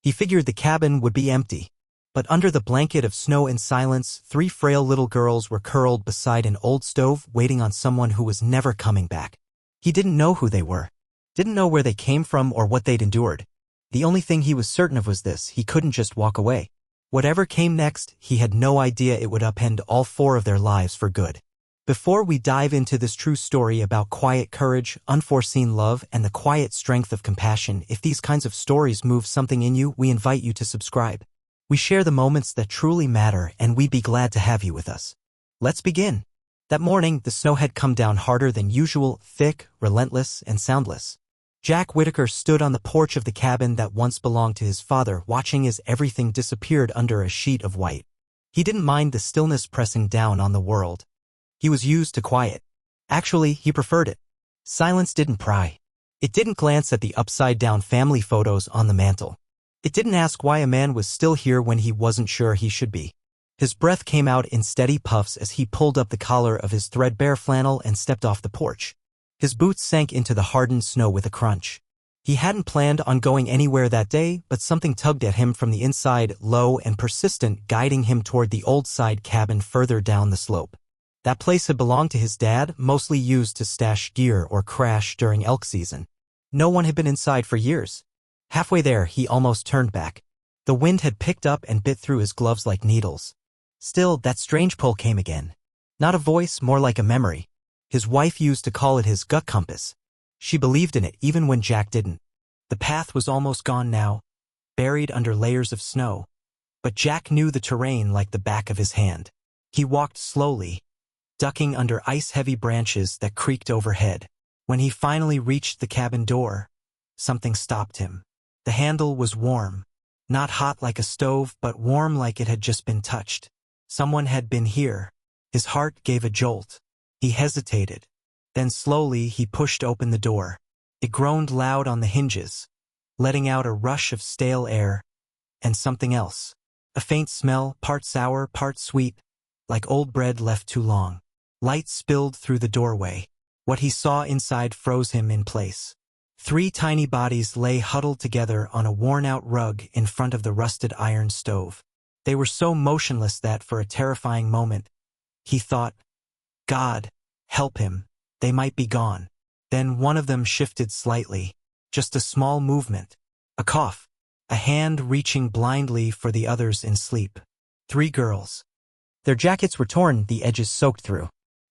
He figured the cabin would be empty. But under the blanket of snow and silence, 3 frail little girls were curled beside an old stove waiting on someone who was never coming back. He didn't know who they were. Didn't know where they came from or what they'd endured. The only thing he was certain of was this: he couldn't just walk away. Whatever came next, he had no idea it would upend all 4 of their lives for good. Before we dive into this true story about quiet courage, unforeseen love, and the quiet strength of compassion, if these kinds of stories move something in you, we invite you to subscribe. We share the moments that truly matter, and we'd be glad to have you with us. Let's begin. That morning, the snow had come down harder than usual, thick, relentless, and soundless. Jack Whitaker stood on the porch of the cabin that once belonged to his father, watching as everything disappeared under a sheet of white. He didn't mind the stillness pressing down on the world. He was used to quiet. Actually, he preferred it. Silence didn't pry. It didn't glance at the upside-down family photos on the mantel. It didn't ask why a man was still here when he wasn't sure he should be. His breath came out in steady puffs as he pulled up the collar of his threadbare flannel and stepped off the porch. His boots sank into the hardened snow with a crunch. He hadn't planned on going anywhere that day, but something tugged at him from the inside, low and persistent, guiding him toward the old side cabin further down the slope. That place had belonged to his dad, mostly used to stash gear or crash during elk season. No one had been inside for years. Halfway there, he almost turned back. The wind had picked up and bit through his gloves like needles. Still, that strange pull came again. Not a voice, more like a memory. His wife used to call it his gut compass. She believed in it even when Jack didn't. The path was almost gone now, buried under layers of snow. But Jack knew the terrain like the back of his hand. He walked slowly, ducking under ice-heavy branches that creaked overhead. When he finally reached the cabin door, something stopped him. The handle was warm. Not hot like a stove, but warm like it had just been touched. Someone had been here. His heart gave a jolt. He hesitated. Then slowly he pushed open the door. It groaned loud on the hinges, letting out a rush of stale air, and something else. A faint smell, part sour, part sweet, like old bread left too long. Light spilled through the doorway. What he saw inside froze him in place. 3 tiny bodies lay huddled together on a worn-out rug in front of the rusted iron stove. They were so motionless that, for a terrifying moment, he thought, God, help him, they might be gone. Then one of them shifted slightly, just a small movement, a cough, a hand reaching blindly for the others in sleep. 3 girls. Their jackets were torn, the edges soaked through.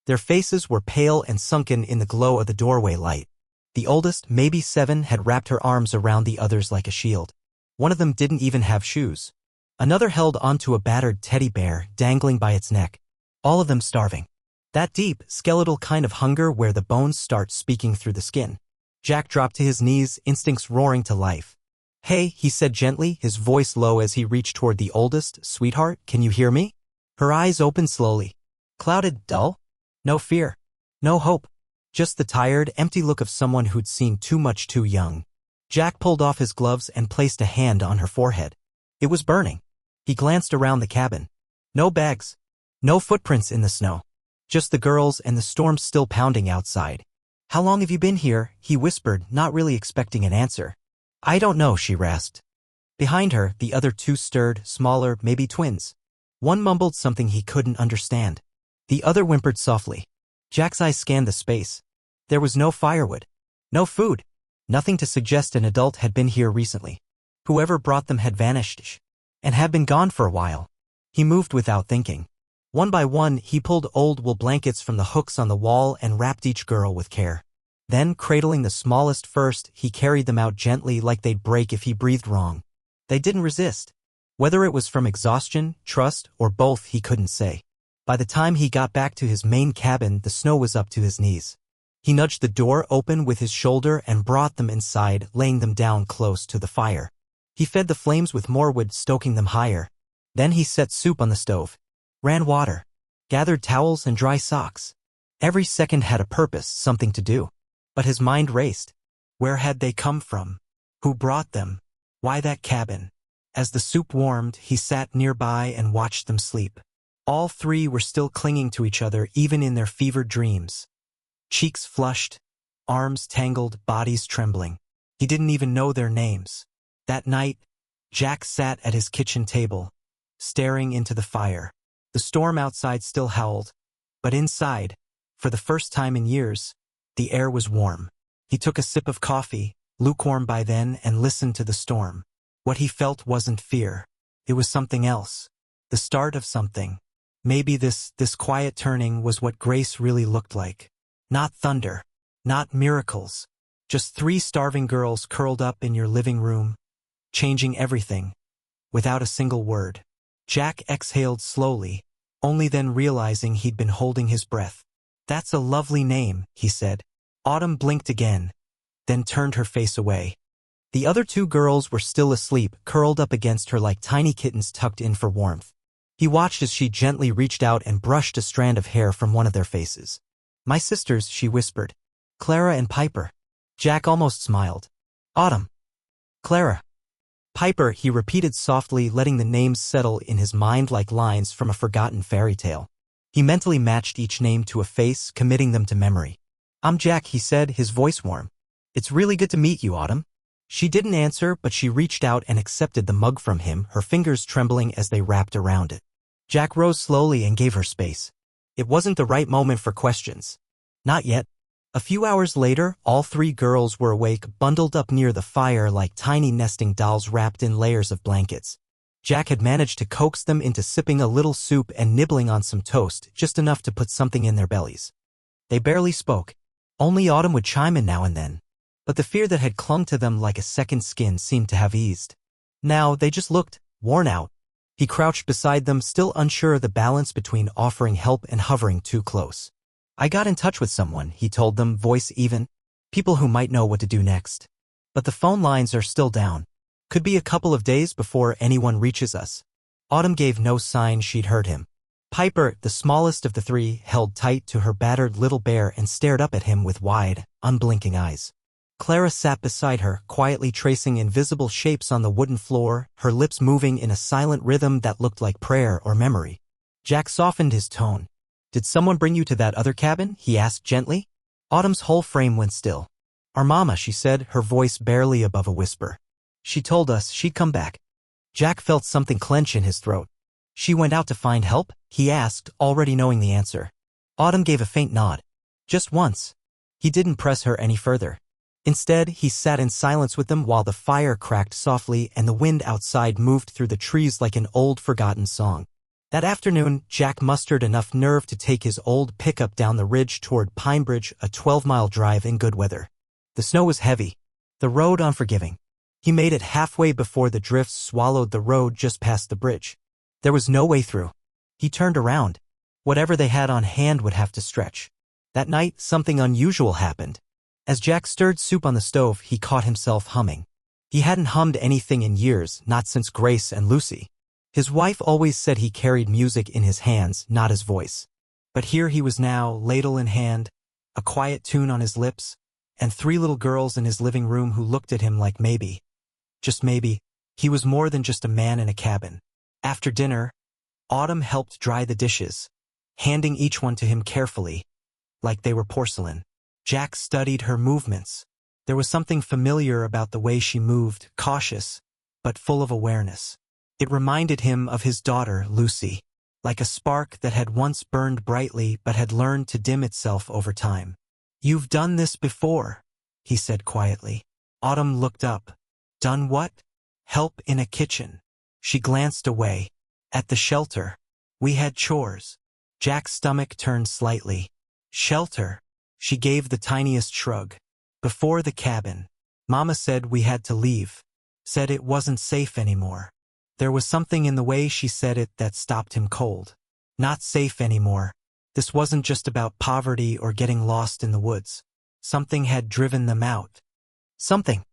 Their faces were pale and sunken in the glow of the doorway light. The oldest, maybe 7, had wrapped her arms around the others like a shield. One of them didn't even have shoes. Another held onto a battered teddy bear dangling by its neck. All of them starving. That deep, skeletal kind of hunger where the bones start speaking through the skin. Jack dropped to his knees, instincts roaring to life. Hey, he said gently, his voice low as he reached toward the oldest. Sweetheart, can you hear me? Her eyes opened slowly. Clouded, dull. No fear. No hope. Just the tired, empty look of someone who'd seen too much too young. Jack pulled off his gloves and placed a hand on her forehead. It was burning. He glanced around the cabin. No bags. No footprints in the snow. Just the girls and the storm still pounding outside. How long have you been here? He whispered, not really expecting an answer. I don't know, she rasped. Behind her, the other 2 stirred, smaller, maybe twins. One mumbled something he couldn't understand. The other whimpered softly. Jack's eyes scanned the space. There was no firewood. No food. Nothing to suggest an adult had been here recently. Whoever brought them had vanished, and had been gone for a while. He moved without thinking. One by one, he pulled old wool blankets from the hooks on the wall and wrapped each girl with care. Then, cradling the smallest first, he carried them out gently like they'd break if he breathed wrong. They didn't resist. Whether it was from exhaustion, trust, or both, he couldn't say. By the time he got back to his main cabin, the snow was up to his knees. He nudged the door open with his shoulder and brought them inside, laying them down close to the fire. He fed the flames with more wood, stoking them higher. Then he set soup on the stove, ran water, gathered towels and dry socks. Every second had a purpose, something to do. But his mind raced. Where had they come from? Who brought them? Why that cabin? As the soup warmed, he sat nearby and watched them sleep. All 3 were still clinging to each other even in their fevered dreams. Cheeks flushed, arms tangled, bodies trembling. He didn't even know their names. That night, Jack sat at his kitchen table, staring into the fire. The storm outside still howled, but inside, for the first time in years, the air was warm. He took a sip of coffee, lukewarm by then, and listened to the storm. What he felt wasn't fear. It was something else. The start of something. Maybe this quiet turning was what grace really looked like. Not thunder. Not miracles. Just 3 starving girls curled up in your living room, changing everything, without a single word. Jack exhaled slowly, only then realizing he'd been holding his breath. "That's a lovely name," he said. Autumn blinked again, then turned her face away. The other 2 girls were still asleep, curled up against her like tiny kittens tucked in for warmth. He watched as she gently reached out and brushed a strand of hair from one of their faces. "My sisters," she whispered. "Clara and Piper." Jack almost smiled. "Autumn. Clara. Piper," he repeated softly, letting the names settle in his mind like lines from a forgotten fairy tale. He mentally matched each name to a face, committing them to memory. "I'm Jack," he said, his voice warm. "It's really good to meet you, Autumn." She didn't answer, but she reached out and accepted the mug from him, her fingers trembling as they wrapped around it. Jack rose slowly and gave her space. It wasn't the right moment for questions. Not yet. A few hours later, all 3 girls were awake, bundled up near the fire like tiny nesting dolls wrapped in layers of blankets. Jack had managed to coax them into sipping a little soup and nibbling on some toast, just enough to put something in their bellies. They barely spoke. Only Autumn would chime in now and then. But the fear that had clung to them like a second skin seemed to have eased. Now they just looked, worn out. He crouched beside them, still unsure of the balance between offering help and hovering too close. "I got in touch with someone," he told them, voice even. "People who might know what to do next. But the phone lines are still down. Could be a couple of days before anyone reaches us." Autumn gave no sign she'd heard him. Piper, the smallest of the 3, held tight to her battered little bear and stared up at him with wide, unblinking eyes. Clara sat beside her, quietly tracing invisible shapes on the wooden floor, her lips moving in a silent rhythm that looked like prayer or memory. Jack softened his tone. "Did someone bring you to that other cabin?" he asked gently. Autumn's whole frame went still. "Our mama," she said, her voice barely above a whisper. "She told us she'd come back." Jack felt something clench in his throat. "She went out to find help?" he asked, already knowing the answer. Autumn gave a faint nod. "Just once." He didn't press her any further. Instead, he sat in silence with them while the fire cracked softly and the wind outside moved through the trees like an old forgotten song. That afternoon, Jack mustered enough nerve to take his old pickup down the ridge toward Pinebridge, a 12-mile drive in good weather. The snow was heavy, the road unforgiving. He made it halfway before the drifts swallowed the road just past the bridge. There was no way through. He turned around. Whatever they had on hand would have to stretch. That night, something unusual happened. As Jack stirred soup on the stove, he caught himself humming. He hadn't hummed anything in years, not since Grace and Lucy. His wife always said he carried music in his hands, not his voice. But here he was now, ladle in hand, a quiet tune on his lips, and 3 little girls in his living room who looked at him like maybe, just maybe, he was more than just a man in a cabin. After dinner, Autumn helped dry the dishes, handing each one to him carefully, like they were porcelain. Jack studied her movements. There was something familiar about the way she moved, cautious, but full of awareness. It reminded him of his daughter, Lucy, like a spark that had once burned brightly but had learned to dim itself over time. "You've done this before," he said quietly. Autumn looked up. "Done what?" "Help in a kitchen." She glanced away. "At the shelter. We had chores." Jack's stomach turned slightly. "Shelter?" She gave the tiniest shrug. "Before the cabin. Mama said we had to leave. Said it wasn't safe anymore." There was something in the way she said it that stopped him cold. Not safe anymore. This wasn't just about poverty or getting lost in the woods. Something had driven them out. Something.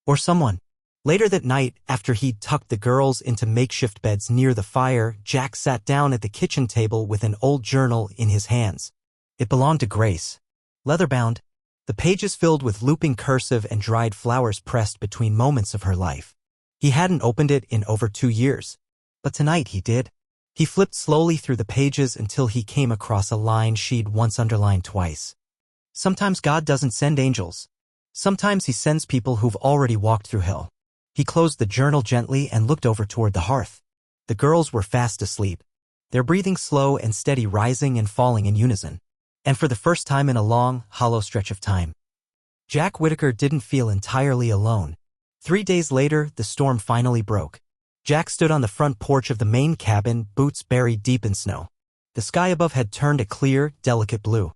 Or someone. Later that night, after he'd tucked the girls into makeshift beds near the fire, Jack sat down at the kitchen table with an old journal in his hands. It belonged to Grace. Leather-bound, the pages filled with looping cursive and dried flowers pressed between moments of her life. He hadn't opened it in over 2 years, but tonight he did. He flipped slowly through the pages until he came across a line she'd once underlined twice. "Sometimes God doesn't send angels. Sometimes he sends people who've already walked through hell." He closed the journal gently and looked over toward the hearth. The girls were fast asleep, their breathing slow and steady, rising and falling in unison. And for the first time in a long, hollow stretch of time, Jack Whittaker didn't feel entirely alone. 3 days later, the storm finally broke. Jack stood on the front porch of the main cabin, boots buried deep in snow. The sky above had turned a clear, delicate blue.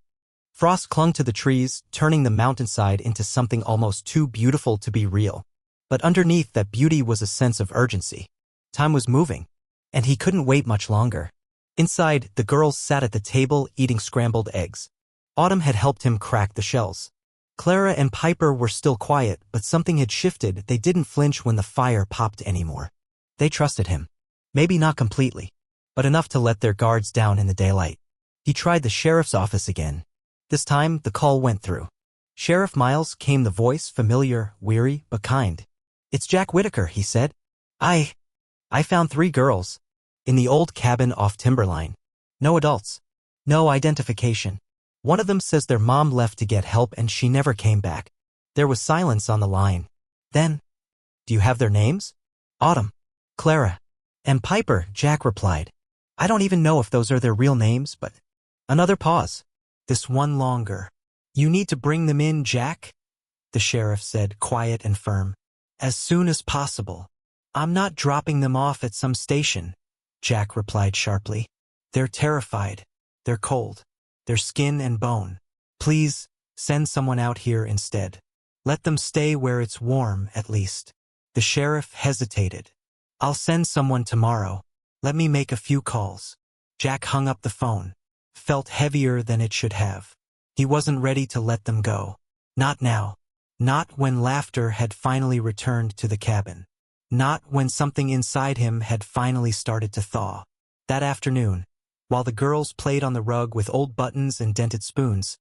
Frost clung to the trees, turning the mountainside into something almost too beautiful to be real. But underneath that beauty was a sense of urgency. Time was moving, and he couldn't wait much longer. Inside, the girls sat at the table eating scrambled eggs. Autumn had helped him crack the shells. Clara and Piper were still quiet, but something had shifted. They didn't flinch when the fire popped anymore. They trusted him. Maybe not completely, but enough to let their guards down in the daylight. He tried the sheriff's office again. This time, the call went through. "Sheriff Miles," came the voice, familiar, weary, but kind. "It's Jack Whittaker," he said. I found 3 girls. In the old cabin off Timberline. No adults. No identification. One of them says their mom left to get help and she never came back." There was silence on the line. Then, "Do you have their names?" "Autumn, Clara, and Piper," Jack replied. "I don't even know if those are their real names, but..." Another pause. This one longer. "You need to bring them in, Jack," the sheriff said, quiet and firm. "As soon as possible. I'm not dropping them off at some station," Jack replied sharply. "They're terrified. They're cold. They're skin and bone. Please, send someone out here instead. Let them stay where it's warm, at least." The sheriff hesitated. "I'll send someone tomorrow. Let me make a few calls." Jack hung up the phone. Felt heavier than it should have. He wasn't ready to let them go. Not now. Not when laughter had finally returned to the cabin. Not when something inside him had finally started to thaw. That afternoon, while the girls played on the rug with old buttons and dented spoons,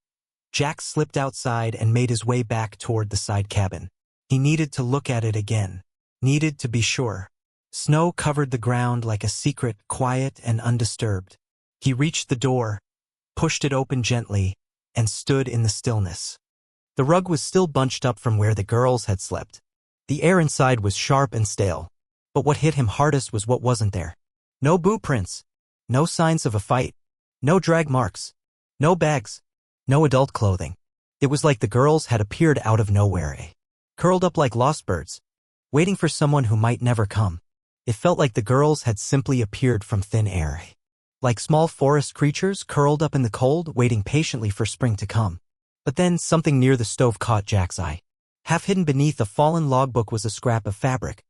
Jack slipped outside and made his way back toward the side cabin. He needed to look at it again. Needed to be sure. Snow covered the ground like a secret, quiet and undisturbed. He reached the door, pushed it open gently, and stood in the stillness. The rug was still bunched up from where the girls had slept. The air inside was sharp and stale, but what hit him hardest was what wasn't there. No boot prints. No signs of a fight. No drag marks. No bags. No adult clothing. It was like the girls had appeared out of nowhere, curled up like lost birds, waiting for someone who might never come. It felt like the girls had simply appeared from thin air. Like small forest creatures curled up in the cold, waiting patiently for spring to come. But then something near the stove caught Jack's eye. Half hidden beneath a fallen logbook was a scrap of fabric.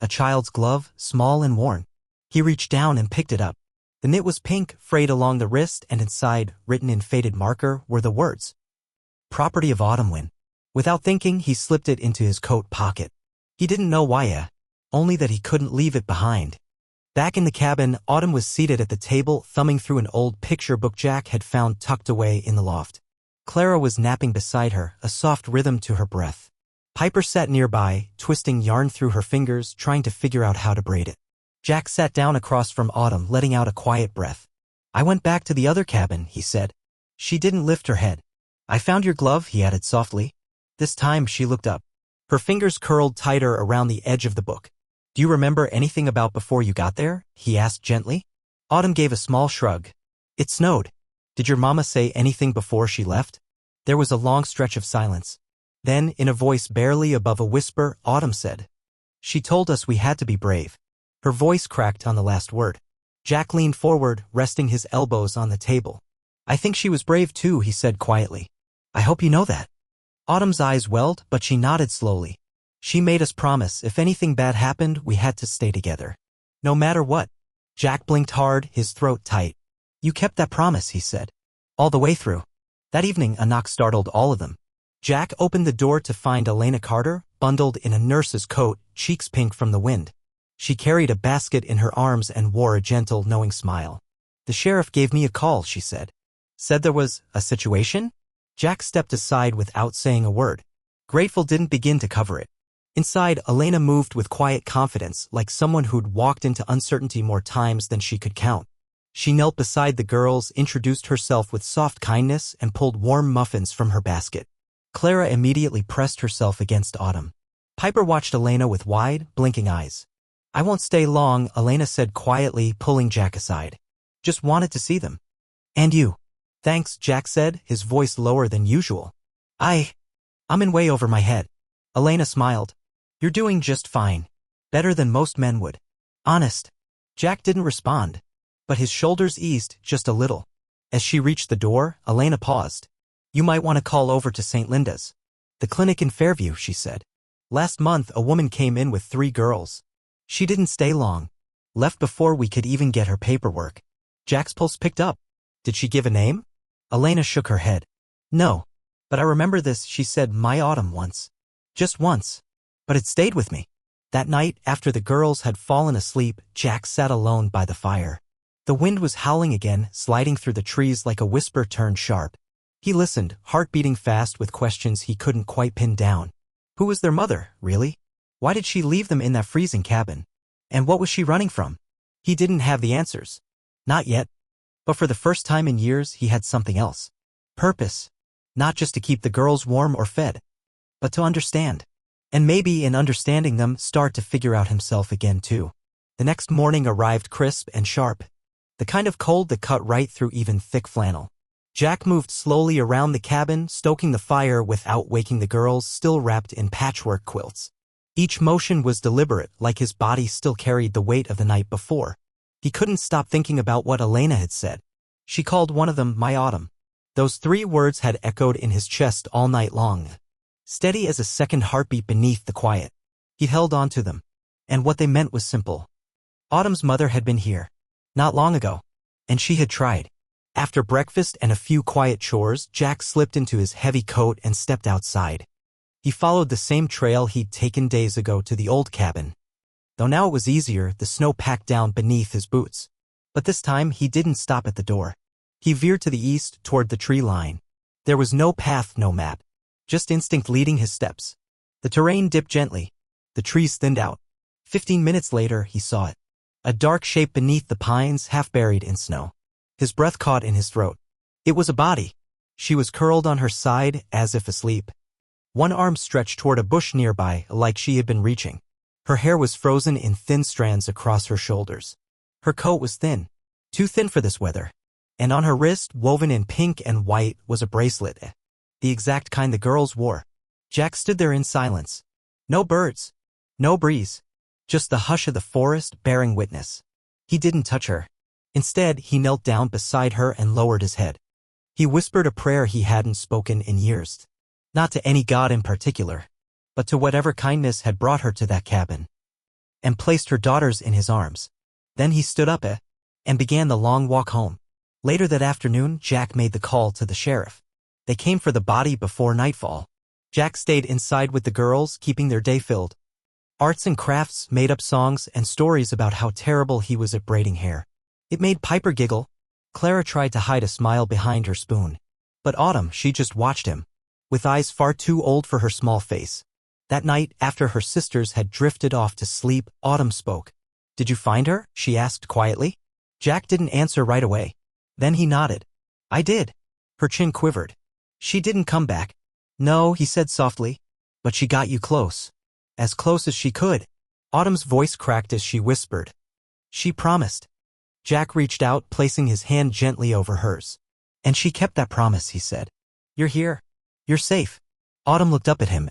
A child's glove, small and worn. He reached down and picked it up. The knit was pink, frayed along the wrist, and inside, written in faded marker, were the words, "Property of Autumn." Without thinking, he slipped it into his coat pocket. He didn't know why, only that he couldn't leave it behind. Back in the cabin, Autumn was seated at the table, thumbing through an old picture book Jack had found tucked away in the loft. Clara was napping beside her, a soft rhythm to her breath. Piper sat nearby, twisting yarn through her fingers, trying to figure out how to braid it. Jack sat down across from Autumn, letting out a quiet breath. "I went back to the other cabin," he said. She didn't lift her head. "I found your glove," he added softly. This time she looked up. Her fingers curled tighter around the edge of the book. "Do you remember anything about before you got there?" he asked gently. Autumn gave a small shrug. "It snowed. Did your mama say anything before she left?" There was a long stretch of silence. Then, in a voice barely above a whisper, Autumn said, "She told us we had to be brave." Her voice cracked on the last word. Jack leaned forward, resting his elbows on the table. "I think she was brave too," he said quietly. "I hope you know that." Autumn's eyes welled, but she nodded slowly. "She made us promise if anything bad happened, we had to stay together. No matter what." Jack blinked hard, his throat tight. "You kept that promise," he said. "All the way through." That evening, a knock startled all of them. Jack opened the door to find Elena Carter, bundled in a nurse's coat, cheeks pink from the wind. She carried a basket in her arms and wore a gentle, knowing smile. "The sheriff gave me a call," she said. "Said there was a situation?" Jack stepped aside without saying a word. Grateful didn't begin to cover it. Inside, Elena moved with quiet confidence, like someone who'd walked into uncertainty more times than she could count. She knelt beside the girls, introduced herself with soft kindness, and pulled warm muffins from her basket. Clara immediately pressed herself against Autumn. Piper watched Elena with wide, blinking eyes. I won't stay long, Elena said quietly, pulling Jack aside. Just wanted to see them. And you? Thanks, Jack said, his voice lower than usual. I'm in way over my head. Elena smiled. You're doing just fine. Better than most men would. Honest. Jack didn't respond, but his shoulders eased just a little. As she reached the door, Elena paused. You might want to call over to St. Linda's. The clinic in Fairview, she said. Last month a woman came in with 3 girls. She didn't stay long. Left before we could even get her paperwork. Jack's pulse picked up. Did she give a name? Elena shook her head. No. But I remember this, she said, my autumn once. Just once. But it stayed with me. That night, after the girls had fallen asleep, Jack sat alone by the fire. The wind was howling again, sliding through the trees like a whisper turned sharp. He listened, heart beating fast with questions he couldn't quite pin down. Who was their mother, really? Why did she leave them in that freezing cabin? And what was she running from? He didn't have the answers. Not yet. But for the first time in years, he had something else. Purpose. Not just to keep the girls warm or fed, but to understand. And maybe in understanding them, start to figure out himself again too. The next morning arrived crisp and sharp. The kind of cold that cut right through even thick flannel. Jack moved slowly around the cabin, stoking the fire without waking the girls still wrapped in patchwork quilts. Each motion was deliberate, like his body still carried the weight of the night before. He couldn't stop thinking about what Elena had said. She called one of them my autumn. Those 3 words had echoed in his chest all night long. Steady as a second heartbeat beneath the quiet. He held on to them. And what they meant was simple. Autumn's mother had been here. Not long ago. And she had tried. After breakfast and a few quiet chores, Jack slipped into his heavy coat and stepped outside. He followed the same trail he'd taken days ago to the old cabin. Though now it was easier, the snow packed down beneath his boots. But this time he didn't stop at the door. He veered to the east, toward the tree line. There was no path, no map. Just instinct leading his steps. The terrain dipped gently. The trees thinned out. 15 minutes later, he saw it. A dark shape beneath the pines, half buried in snow. His breath caught in his throat. It was a body. She was curled on her side, as if asleep. One arm stretched toward a bush nearby, like she had been reaching. Her hair was frozen in thin strands across her shoulders. Her coat was thin. Too thin for this weather. And on her wrist, woven in pink and white, was a bracelet. The exact kind the girls wore. Jack stood there in silence. No birds. No breeze. Just the hush of the forest bearing witness. He didn't touch her. Instead, he knelt down beside her and lowered his head. He whispered a prayer he hadn't spoken in years. Not to any god in particular, but to whatever kindness had brought her to that cabin. And placed her daughters in his arms. Then he stood up and began the long walk home. Later that afternoon, Jack made the call to the sheriff. They came for the body before nightfall. Jack stayed inside with the girls, keeping their day filled. Arts and crafts, made up songs, and stories about how terrible he was at braiding hair. It made Piper giggle. Clara tried to hide a smile behind her spoon. But Autumn, she just watched him, with eyes far too old for her small face. That night, after her sisters had drifted off to sleep, Autumn spoke. Did you find her? She asked quietly. Jack didn't answer right away. Then he nodded. I did. Her chin quivered. She didn't come back. No, he said softly. But she got you close. As close as she could. Autumn's voice cracked as she whispered. She promised. Jack reached out, placing his hand gently over hers. And she kept that promise, he said. You're here. You're safe. Autumn looked up at him,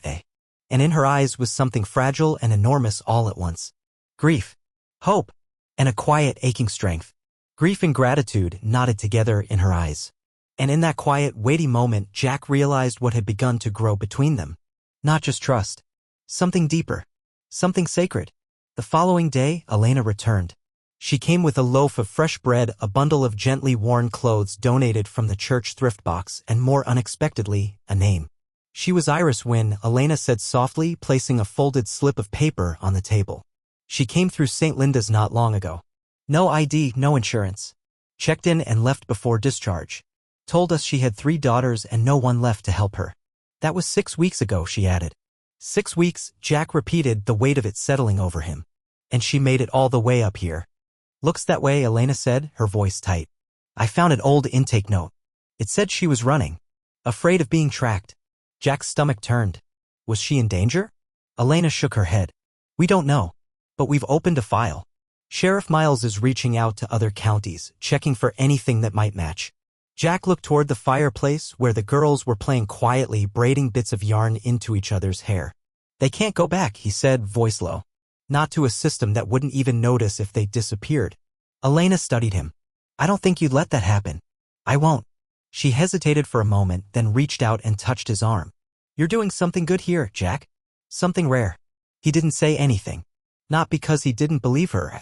and in her eyes was something fragile and enormous all at once. Grief. Hope. And a quiet, aching strength. Grief and gratitude nodded together in her eyes. And in that quiet, weighty moment, Jack realized what had begun to grow between them. Not just trust. Something deeper. Something sacred. The following day, Elena returned. She came with a loaf of fresh bread, a bundle of gently worn clothes donated from the church thrift box, and more unexpectedly, a name. She was Iris Wynne, Elena said softly, placing a folded slip of paper on the table. She came through St. Linda's not long ago. No ID, no insurance. Checked in and left before discharge. Told us she had 3 daughters and no one left to help her. That was 6 weeks ago, she added. 6 weeks, Jack repeated, the weight of it settling over him. And she made it all the way up here. Looks that way, Elena said, her voice tight. I found an old intake note. It said she was running. Afraid of being tracked. Jack's stomach turned. Was she in danger? Elena shook her head. We don't know. But we've opened a file. Sheriff Miles is reaching out to other counties, checking for anything that might match. Jack looked toward the fireplace where the girls were playing quietly, braiding bits of yarn into each other's hair. They can't go back, he said, voice low. Not to a system that wouldn't even notice if they disappeared. Elena studied him. I don't think you'd let that happen. I won't. She hesitated for a moment, then reached out and touched his arm. You're doing something good here, Jack. Something rare. He didn't say anything. Not because he didn't believe her,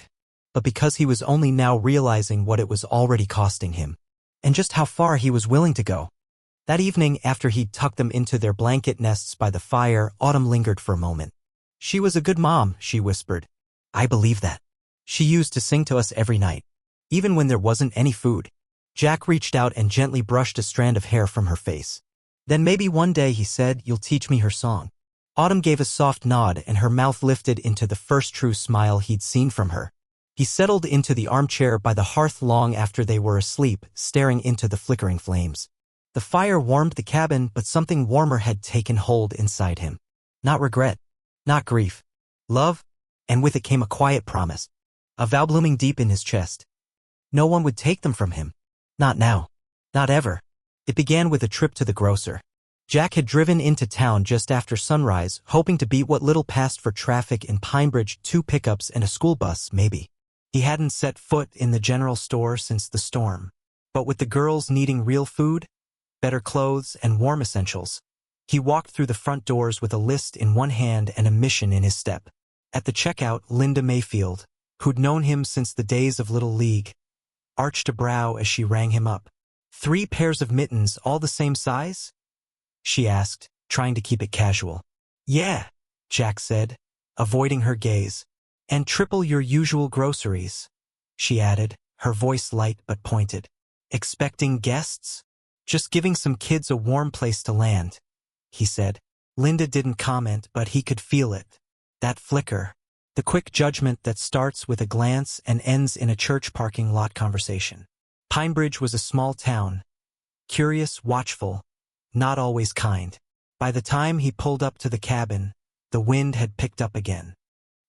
but because he was only now realizing what it was already costing him, and just how far he was willing to go. That evening, after he'd tucked them into their blanket nests by the fire, Autumn lingered for a moment. She was a good mom, she whispered. I believe that. She used to sing to us every night, even when there wasn't any food. Jack reached out and gently brushed a strand of hair from her face. Then maybe one day, he said, you'll teach me her song. Autumn gave a soft nod and her mouth lifted into the first true smile he'd seen from her. He settled into the armchair by the hearth long after they were asleep, staring into the flickering flames. The fire warmed the cabin, but something warmer had taken hold inside him. Not regret. Not grief. Love. And with it came a quiet promise. A vow blooming deep in his chest. No one would take them from him. Not now. Not ever. It began with a trip to the grocer. Jack had driven into town just after sunrise, hoping to beat what little passed for traffic in Pinebridge, 2 pickups and a school bus, maybe. He hadn't set foot in the general store since the storm. But with the girls needing real food, better clothes, and warm essentials, he walked through the front doors with a list in one hand and a mission in his step. At the checkout, Linda Mayfield, who'd known him since the days of Little League, arched a brow as she rang him up. 3 pairs of mittens, all the same size? She asked, trying to keep it casual. Yeah, Jack said, avoiding her gaze. And triple your usual groceries, she added, her voice light but pointed. Expecting guests? Just giving some kids a warm place to land, he said. Linda didn't comment, but he could feel it. That flicker. The quick judgment that starts with a glance and ends in a church parking lot conversation. Pinebridge was a small town. Curious, watchful, not always kind. By the time he pulled up to the cabin, the wind had picked up again.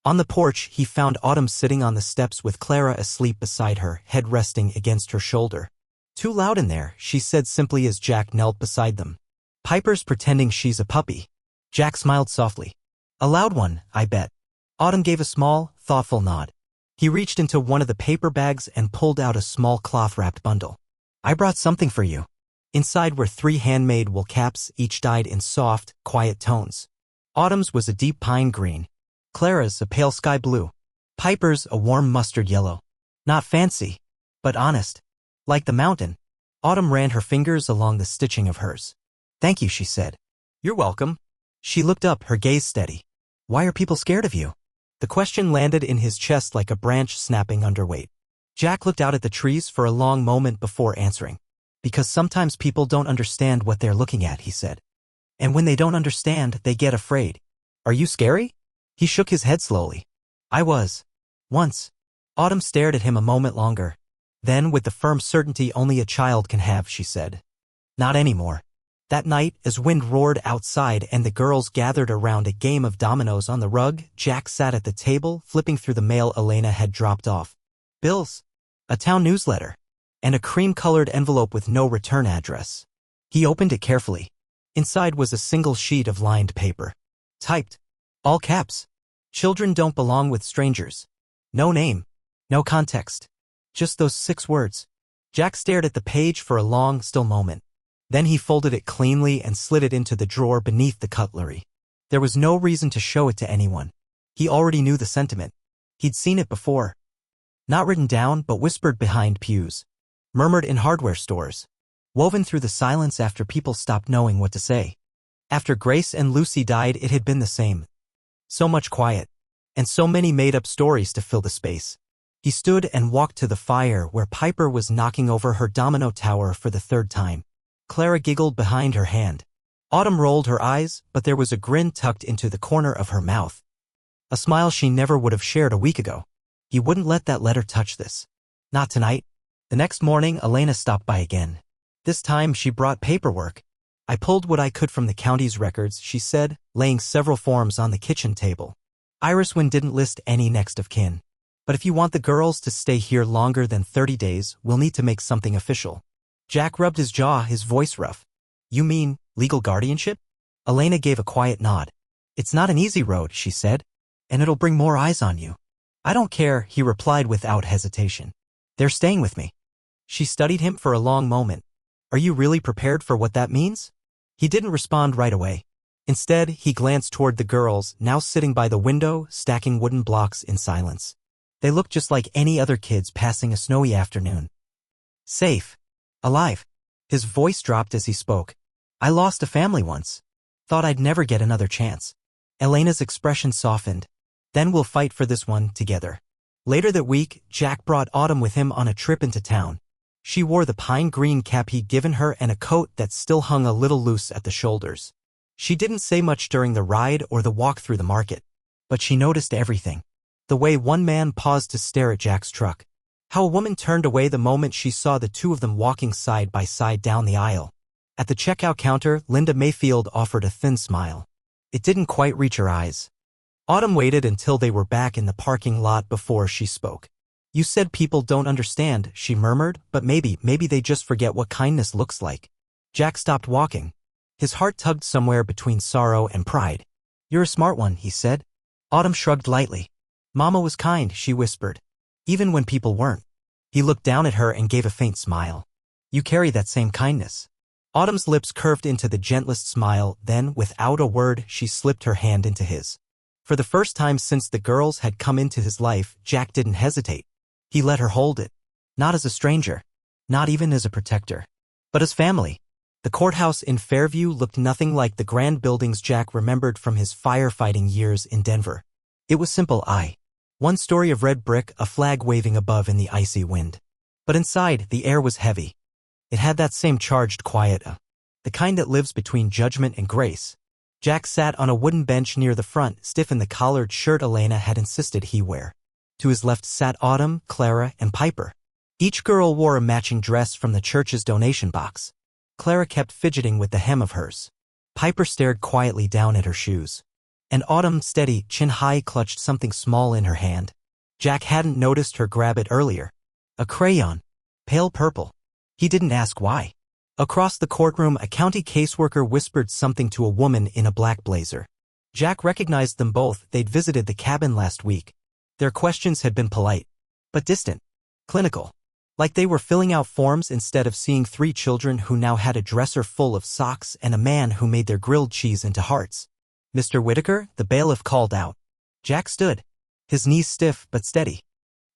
On the porch, he found Autumn sitting on the steps with Clara asleep beside her, head resting against her shoulder. Too loud in there, she said simply as Jack knelt beside them. Piper's pretending she's a puppy. Jack smiled softly. A loud one, I bet. Autumn gave a small, thoughtful nod. He reached into one of the paper bags and pulled out a small cloth-wrapped bundle. I brought something for you. Inside were 3 handmade wool caps, each dyed in soft, quiet tones. Autumn's was a deep pine green. Clara's a pale sky blue. Piper's a warm mustard yellow. Not fancy, but honest. Like the mountain. Autumn ran her fingers along the stitching of hers. Thank you, she said. You're welcome. She looked up, her gaze steady. Why are people scared of you? The question landed in his chest like a branch snapping under weight. Jack looked out at the trees for a long moment before answering. Because sometimes people don't understand what they're looking at, he said. And when they don't understand, they get afraid. Are you scary? He shook his head slowly. I was. Once. Autumn stared at him a moment longer. Then, with the firm certainty only a child can have, she said. Not anymore. That night, as wind roared outside and the girls gathered around a game of dominoes on the rug, Jack sat at the table, flipping through the mail Elena had dropped off. Bills. A town newsletter. And a cream-colored envelope with no return address. He opened it carefully. Inside was a single sheet of lined paper. Typed. All caps. Children don't belong with strangers. No name. No context. Just those 6 words. Jack stared at the page for a long, still moment. Then he folded it cleanly and slid it into the drawer beneath the cutlery. There was no reason to show it to anyone. He already knew the sentiment. He'd seen it before. Not written down, but whispered behind pews. Murmured in hardware stores. Woven through the silence after people stopped knowing what to say. After Grace and Lucy died, it had been the same. So much quiet. And so many made-up stories to fill the space. He stood and walked to the fire where Piper was knocking over her domino tower for the 3rd time. Clara giggled behind her hand. Autumn rolled her eyes, but there was a grin tucked into the corner of her mouth. A smile she never would have shared a week ago. He wouldn't let that letter touch this. Not tonight. The next morning, Elena stopped by again. This time she brought paperwork. I pulled what I could from the county's records, she said, laying several forms on the kitchen table. Iriswin didn't list any next of kin. But if you want the girls to stay here longer than 30 days, we'll need to make something official. Jack rubbed his jaw, his voice rough. You mean legal guardianship? Elena gave a quiet nod. It's not an easy road, she said, and it'll bring more eyes on you. I don't care, he replied without hesitation. They're staying with me. She studied him for a long moment. Are you really prepared for what that means? He didn't respond right away. Instead, he glanced toward the girls, now sitting by the window, stacking wooden blocks in silence. They looked just like any other kids passing a snowy afternoon. Safe. Alive. His voice dropped as he spoke. I lost a family once. Thought I'd never get another chance. Elena's expression softened. Then we'll fight for this one together. Later that week, Jack brought Autumn with him on a trip into town. She wore the pine green cap he'd given her and a coat that still hung a little loose at the shoulders. She didn't say much during the ride or the walk through the market. But she noticed everything. The way one man paused to stare at Jack's truck. How a woman turned away the moment she saw the two of them walking side by side down the aisle. At the checkout counter, Linda Mayfield offered a thin smile. It didn't quite reach her eyes. Autumn waited until they were back in the parking lot before she spoke. You said people don't understand, she murmured, but maybe they just forget what kindness looks like. Jack stopped walking. His heart tugged somewhere between sorrow and pride. You're a smart one, he said. Autumn shrugged lightly. Mama was kind, she whispered. Even when people weren't. He looked down at her and gave a faint smile. You carry that same kindness. Autumn's lips curved into the gentlest smile, then, without a word, she slipped her hand into his. For the first time since the girls had come into his life, Jack didn't hesitate. He let her hold it. Not as a stranger. Not even as a protector. But as family. The courthouse in Fairview looked nothing like the grand buildings Jack remembered from his firefighting years in Denver. It was simple. One story of red brick, a flag waving above in the icy wind. But inside, the air was heavy. It had that same charged quiet, the kind that lives between judgment and grace. Jack sat on a wooden bench near the front, stiff in the collared shirt Elena had insisted he wear. To his left sat Autumn, Clara, and Piper. Each girl wore a matching dress from the church's donation box. Clara kept fidgeting with the hem of hers. Piper stared quietly down at her shoes. And Autumn, steady, chin high, clutched something small in her hand. Jack hadn't noticed her grab it earlier. A crayon. Pale purple. He didn't ask why. Across the courtroom, a county caseworker whispered something to a woman in a black blazer. Jack recognized them both. They'd visited the cabin last week. Their questions had been polite, but distant, clinical. Like they were filling out forms instead of seeing three children who now had a dresser full of socks and a man who made their grilled cheese into hearts. Mr. Whitaker, the bailiff called out. Jack stood, his knees stiff but steady.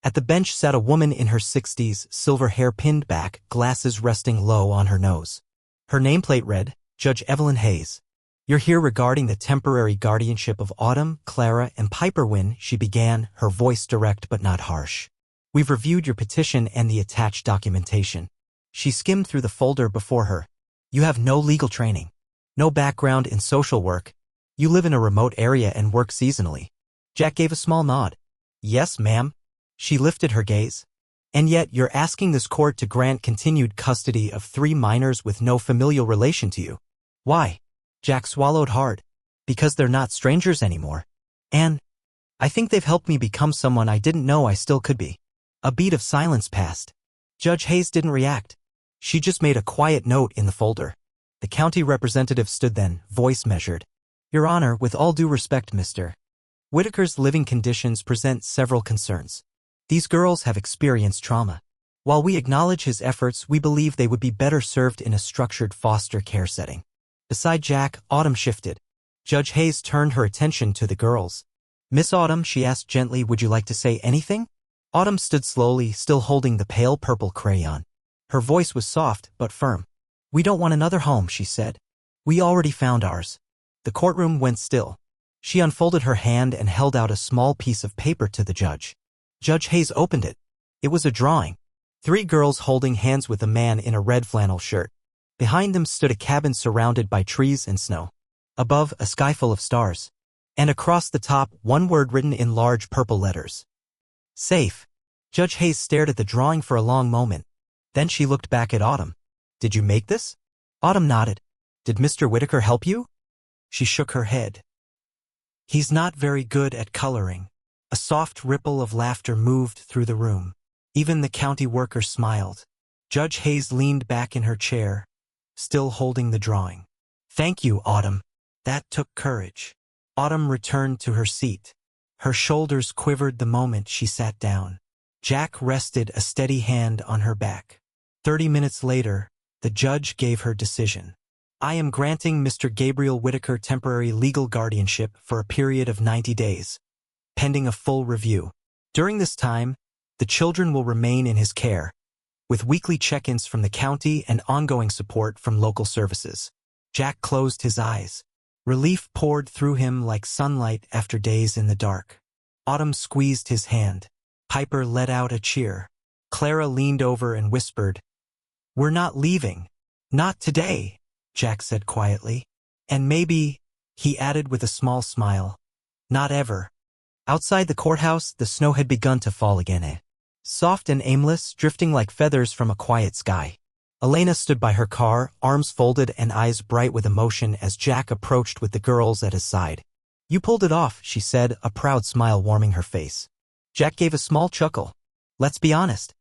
At the bench sat a woman in her 60s, silver hair pinned back, glasses resting low on her nose. Her nameplate read, Judge Evelyn Hayes. You're here regarding the temporary guardianship of Autumn, Clara, and Piper when, she began, her voice direct but not harsh. We've reviewed your petition and the attached documentation. She skimmed through the folder before her. You have no legal training. No background in social work. You live in a remote area and work seasonally. Jack gave a small nod. Yes, ma'am. She lifted her gaze. And yet you're asking this court to grant continued custody of 3 minors with no familial relation to you. Why? Jack swallowed hard. Because they're not strangers anymore. And I think they've helped me become someone I didn't know I still could be. A beat of silence passed. Judge Hayes didn't react. She just made a quiet note in the folder. The county representative stood then, voice measured. Your Honor, with all due respect, Mr. Whitaker's living conditions present several concerns. These girls have experienced trauma. While we acknowledge his efforts, we believe they would be better served in a structured foster care setting. Beside Jack, Autumn shifted. Judge Hayes turned her attention to the girls. Miss Autumn, she asked gently, would you like to say anything? Autumn stood slowly, still holding the pale purple crayon. Her voice was soft, but firm. We don't want another home, she said. We already found ours. The courtroom went still. She unfolded her hand and held out a small piece of paper to the judge. Judge Hayes opened it. It was a drawing. 3 girls holding hands with a man in a red flannel shirt. Behind them stood a cabin surrounded by trees and snow. Above, a sky full of stars. And across the top, one word written in large purple letters. Safe. Judge Hayes stared at the drawing for a long moment. Then she looked back at Autumn. Did you make this? Autumn nodded. Did Mr. Whitaker help you? She shook her head. He's not very good at coloring. A soft ripple of laughter moved through the room. Even the county worker smiled. Judge Hayes leaned back in her chair, still holding the drawing. Thank you, Autumn. That took courage. Autumn returned to her seat. Her shoulders quivered the moment she sat down. Jack rested a steady hand on her back. 30 minutes later, the judge gave her decision. I am granting Mr. Gabriel Whitaker temporary legal guardianship for a period of 90 days, pending a full review. During this time, the children will remain in his care, with weekly check-ins from the county and ongoing support from local services. Jack closed his eyes. Relief poured through him like sunlight after days in the dark. Autumn squeezed his hand. Piper let out a cheer. Clara leaned over and whispered, "We're not leaving. Not today," Jack said quietly. "And maybe," he added with a small smile, "not ever." Outside the courthouse, the snow had begun to fall again. Soft and aimless, drifting like feathers from a quiet sky. Elena stood by her car, arms folded and eyes bright with emotion as Jack approached with the girls at his side. "You pulled it off," she said, a proud smile warming her face. Jack gave a small chuckle. "Let's be honest.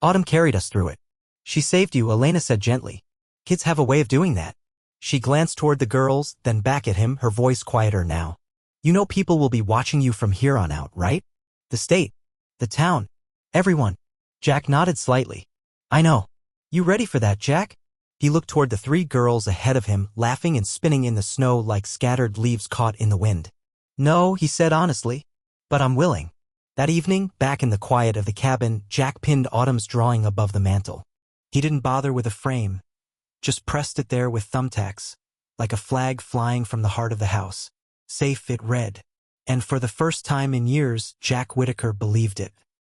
Autumn carried us through it." "She saved you," Elena said gently. "Kids have a way of doing that." She glanced toward the girls, then back at him, her voice quieter now. "You know people will be watching you from here on out, right? The state, the town, everyone." Jack nodded slightly. "I know. You ready for that, Jack?" He looked toward the three girls ahead of him, laughing and spinning in the snow like scattered leaves caught in the wind. "No," he said honestly, "but I'm willing." That evening, back in the quiet of the cabin, Jack pinned Autumn's drawing above the mantel. He didn't bother with a frame, just pressed it there with thumbtacks, like a flag flying from the heart of the house. Safe, it read. And for the first time in years, Jack Whitaker believed it.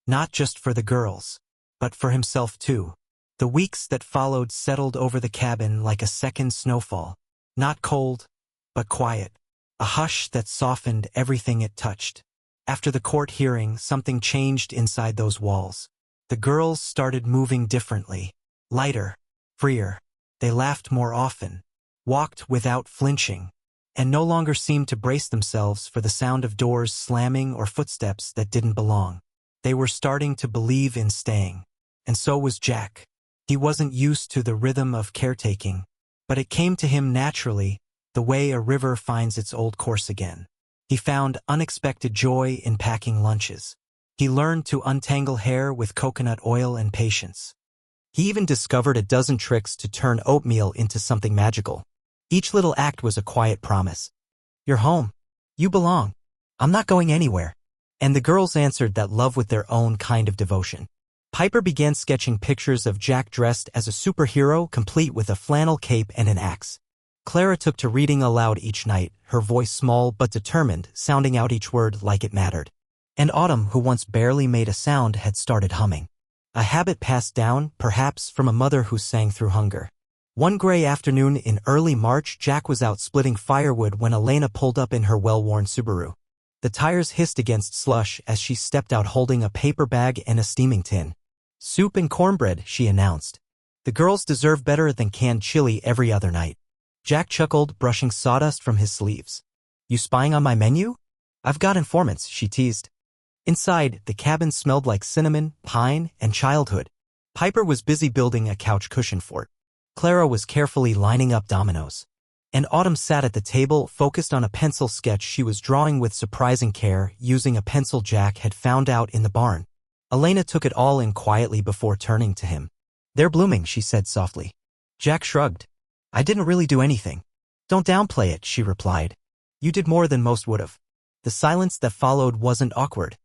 Not just for the girls, but for himself too. The weeks that followed settled over the cabin like a second snowfall. Not cold, but quiet. A hush that softened everything it touched. After the court hearing, something changed inside those walls. The girls started moving differently. Lighter, freer. They laughed more often, walked without flinching, and no longer seemed to brace themselves for the sound of doors slamming or footsteps that didn't belong. They were starting to believe in staying. And so was Jack. He wasn't used to the rhythm of caretaking, but it came to him naturally, the way a river finds its old course again. He found unexpected joy in packing lunches. He learned to untangle hair with coconut oil and patience. He even discovered a dozen tricks to turn oatmeal into something magical. Each little act was a quiet promise. "You're home. You belong. I'm not going anywhere." And the girls answered that love with their own kind of devotion. Piper began sketching pictures of Jack dressed as a superhero, complete with a flannel cape and an axe. Clara took to reading aloud each night, her voice small but determined, sounding out each word like it mattered. And Autumn, who once barely made a sound, had started humming. A habit passed down, perhaps, from a mother who sang through hunger. One gray afternoon in early March, Jack was out splitting firewood when Elena pulled up in her well-worn Subaru. The tires hissed against slush as she stepped out holding a paper bag and a steaming tin. "Soup and cornbread," she announced. "The girls deserve better than canned chili every other night." Jack chuckled, brushing sawdust from his sleeves. "You spying on my menu?" "I've got informants," she teased. Inside, the cabin smelled like cinnamon, pine, and childhood. Piper was busy building a couch cushion fort. Clara was carefully lining up dominoes. And Autumn sat at the table, focused on a pencil sketch she was drawing with surprising care, using a pencil Jack had found out in the barn. Elena took it all in quietly before turning to him. "They're blooming," she said softly. Jack shrugged. "I didn't really do anything." "Don't downplay it," she replied. "You did more than most would have." The silence that followed wasn't awkward.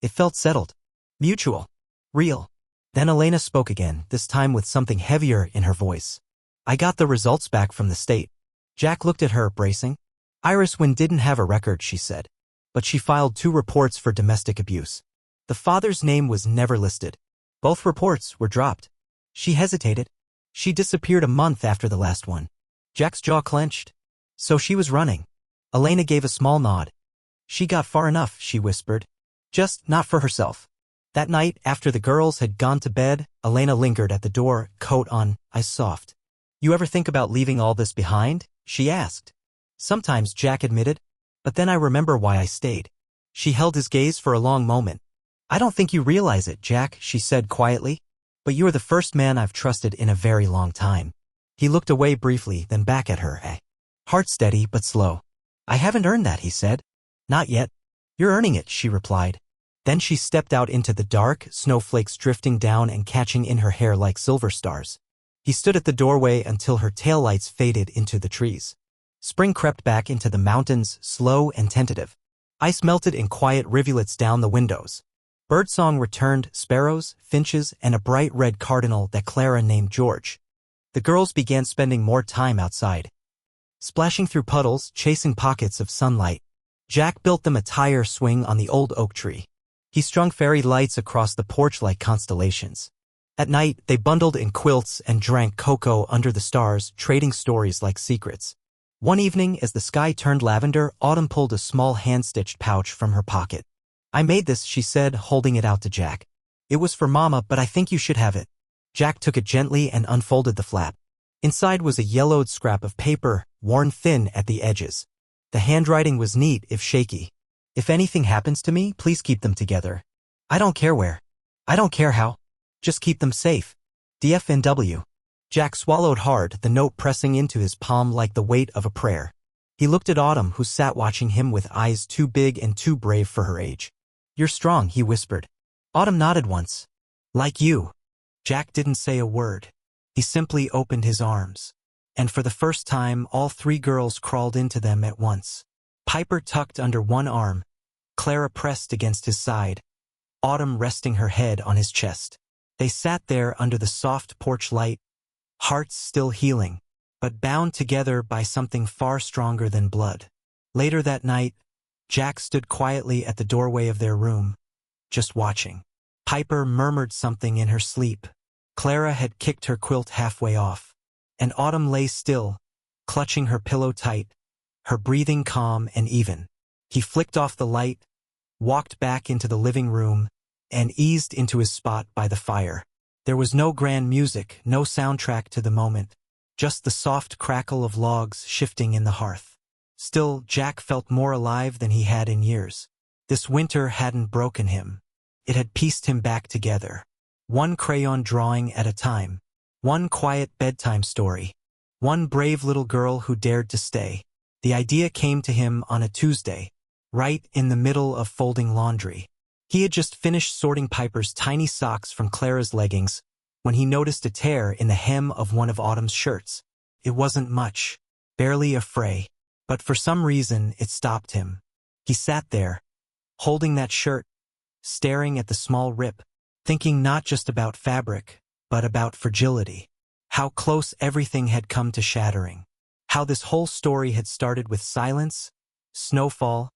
It felt settled, mutual, real. Then Elena spoke again, this time with something heavier in her voice. "I got the results back from the state." Jack looked at her, bracing. Iris Wynn didn't have a record, she said, but she filed 2 reports for domestic abuse. The father's name was never listed. Both reports were dropped. She hesitated. She disappeared a month after the last one. Jack's jaw clenched. So she was running. Elena gave a small nod. "She got far enough," she whispered. "Just not for herself." That night, after the girls had gone to bed, Elena lingered at the door, coat on, eyes soft. You ever think about leaving all this behind? She asked. Sometimes, Jack admitted. But then I remember why I stayed. She held his gaze for a long moment. I don't think you realize it, Jack, she said quietly. But you are the first man I've trusted in a very long time. He looked away briefly, then back at her. Heart steady but slow. I haven't earned that, he said. Not yet. You're earning it, she replied. Then she stepped out into the dark, snowflakes drifting down and catching in her hair like silver stars. He stood at the doorway until her taillights faded into the trees. Spring crept back into the mountains, slow and tentative. Ice melted in quiet rivulets down the windows. Birdsong returned, sparrows, finches, and a bright red cardinal that Clara named George. The girls began spending more time outside, splashing through puddles, chasing pockets of sunlight. Jack built them a tire swing on the old oak tree. He strung fairy lights across the porch like constellations. At night, they bundled in quilts and drank cocoa under the stars, trading stories like secrets. One evening, as the sky turned lavender, Autumn pulled a small hand-stitched pouch from her pocket. I made this, she said, holding it out to Jack. It was for Mama, but I think you should have it. Jack took it gently and unfolded the flap. Inside was a yellowed scrap of paper, worn thin at the edges. The handwriting was neat, if shaky. If anything happens to me, please keep them together. I don't care where. I don't care how. Just keep them safe. DFNW. Jack swallowed hard, the note pressing into his palm like the weight of a prayer. He looked at Autumn, who sat watching him with eyes too big and too brave for her age. You're strong, he whispered. Autumn nodded once. Like you. Jack didn't say a word. He simply opened his arms. And for the first time, all three girls crawled into them at once. Piper tucked under one arm. Clara pressed against his side. Autumn resting her head on his chest. They sat there under the soft porch light, hearts still healing, but bound together by something far stronger than blood. Later that night, Jack stood quietly at the doorway of their room, just watching. Piper murmured something in her sleep. Clara had kicked her quilt halfway off, and Autumn lay still, clutching her pillow tight, her breathing calm and even. He flicked off the light, walked back into the living room, and eased into his spot by the fire. There was no grand music, no soundtrack to the moment, just the soft crackle of logs shifting in the hearth. Still, Jack felt more alive than he had in years. This winter hadn't broken him. It had pieced him back together. One crayon drawing at a time. One quiet bedtime story. One brave little girl who dared to stay. The idea came to him on a Tuesday, right in the middle of folding laundry. He had just finished sorting Piper's tiny socks from Clara's leggings when he noticed a tear in the hem of one of Autumn's shirts. It wasn't much, barely a fray, but for some reason it stopped him. He sat there, holding that shirt, staring at the small rip, thinking not just about fabric, but about fragility. How close everything had come to shattering. How this whole story had started with silence, snowfall,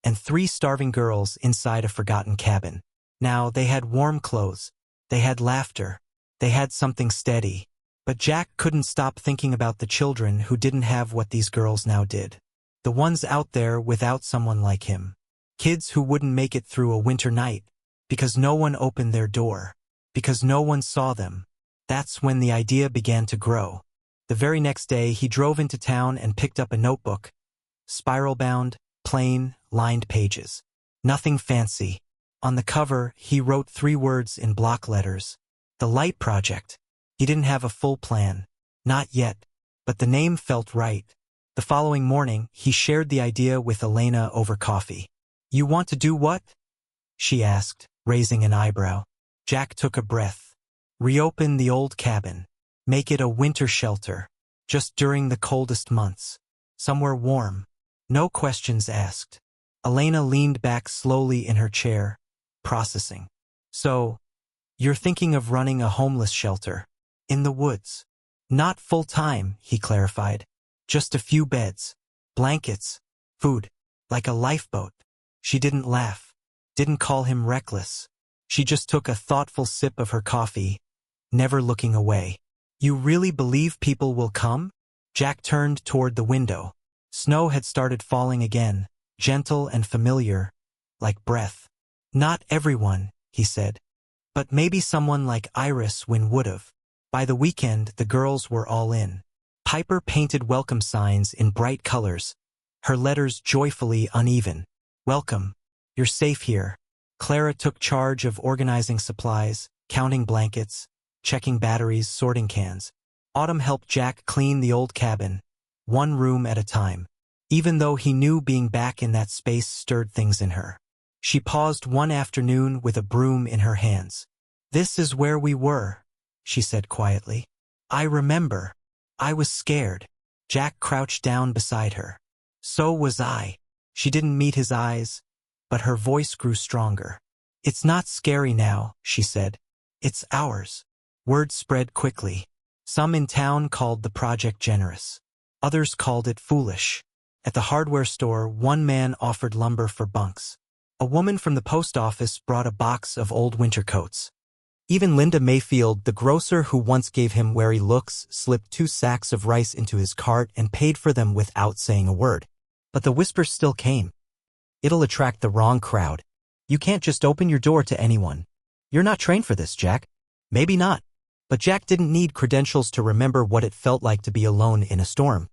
and 3 starving girls inside a forgotten cabin. Now they had warm clothes, they had laughter, they had something steady. But Jack couldn't stop thinking about the children who didn't have what these girls now did. The ones out there without someone like him. Kids who wouldn't make it through a winter night, because no one opened their door, because no one saw them. That's when the idea began to grow. The very next day he drove into town and picked up a notebook. Spiral-bound, plain, lined pages. Nothing fancy. On the cover, he wrote 3 words in block letters. The Light Project. He didn't have a full plan. Not yet. But the name felt right. The following morning, he shared the idea with Elena over coffee. You want to do what? She asked, raising an eyebrow. Jack took a breath. Reopen the old cabin. Make it a winter shelter. Just during the coldest months. Somewhere warm. No questions asked. Elena leaned back slowly in her chair, processing. So, you're thinking of running a homeless shelter? In the woods? Not full-time, he clarified. Just a few beds, blankets, food, like a lifeboat. She didn't laugh, didn't call him reckless. She just took a thoughtful sip of her coffee, never looking away. You really believe people will come? Jack turned toward the window. Snow had started falling again, gentle and familiar, like breath. Not everyone, he said. But maybe someone like Iris Wynne would've. By the weekend, the girls were all in. Piper painted welcome signs in bright colors, her letters joyfully uneven. Welcome. You're safe here. Clara took charge of organizing supplies, counting blankets, checking batteries, sorting cans. Autumn helped Jack clean the old cabin, one room at a time. Even though he knew being back in that space stirred things in her. She paused one afternoon with a broom in her hands. "This is where we were," she said quietly. "I remember. I was scared." Jack crouched down beside her. So was I. She didn't meet his eyes, but her voice grew stronger. "It's not scary now," she said. "It's ours." Word spread quickly. Some in town called the project generous. Others called it foolish. At the hardware store, one man offered lumber for bunks. A woman from the post office brought a box of old winter coats. Even Linda Mayfield, the grocer who once gave him wary looks, slipped 2 sacks of rice into his cart and paid for them without saying a word. But the whispers still came. "It'll attract the wrong crowd. You can't just open your door to anyone. You're not trained for this, Jack." Maybe not. But Jack didn't need credentials to remember what it felt like to be alone in a storm.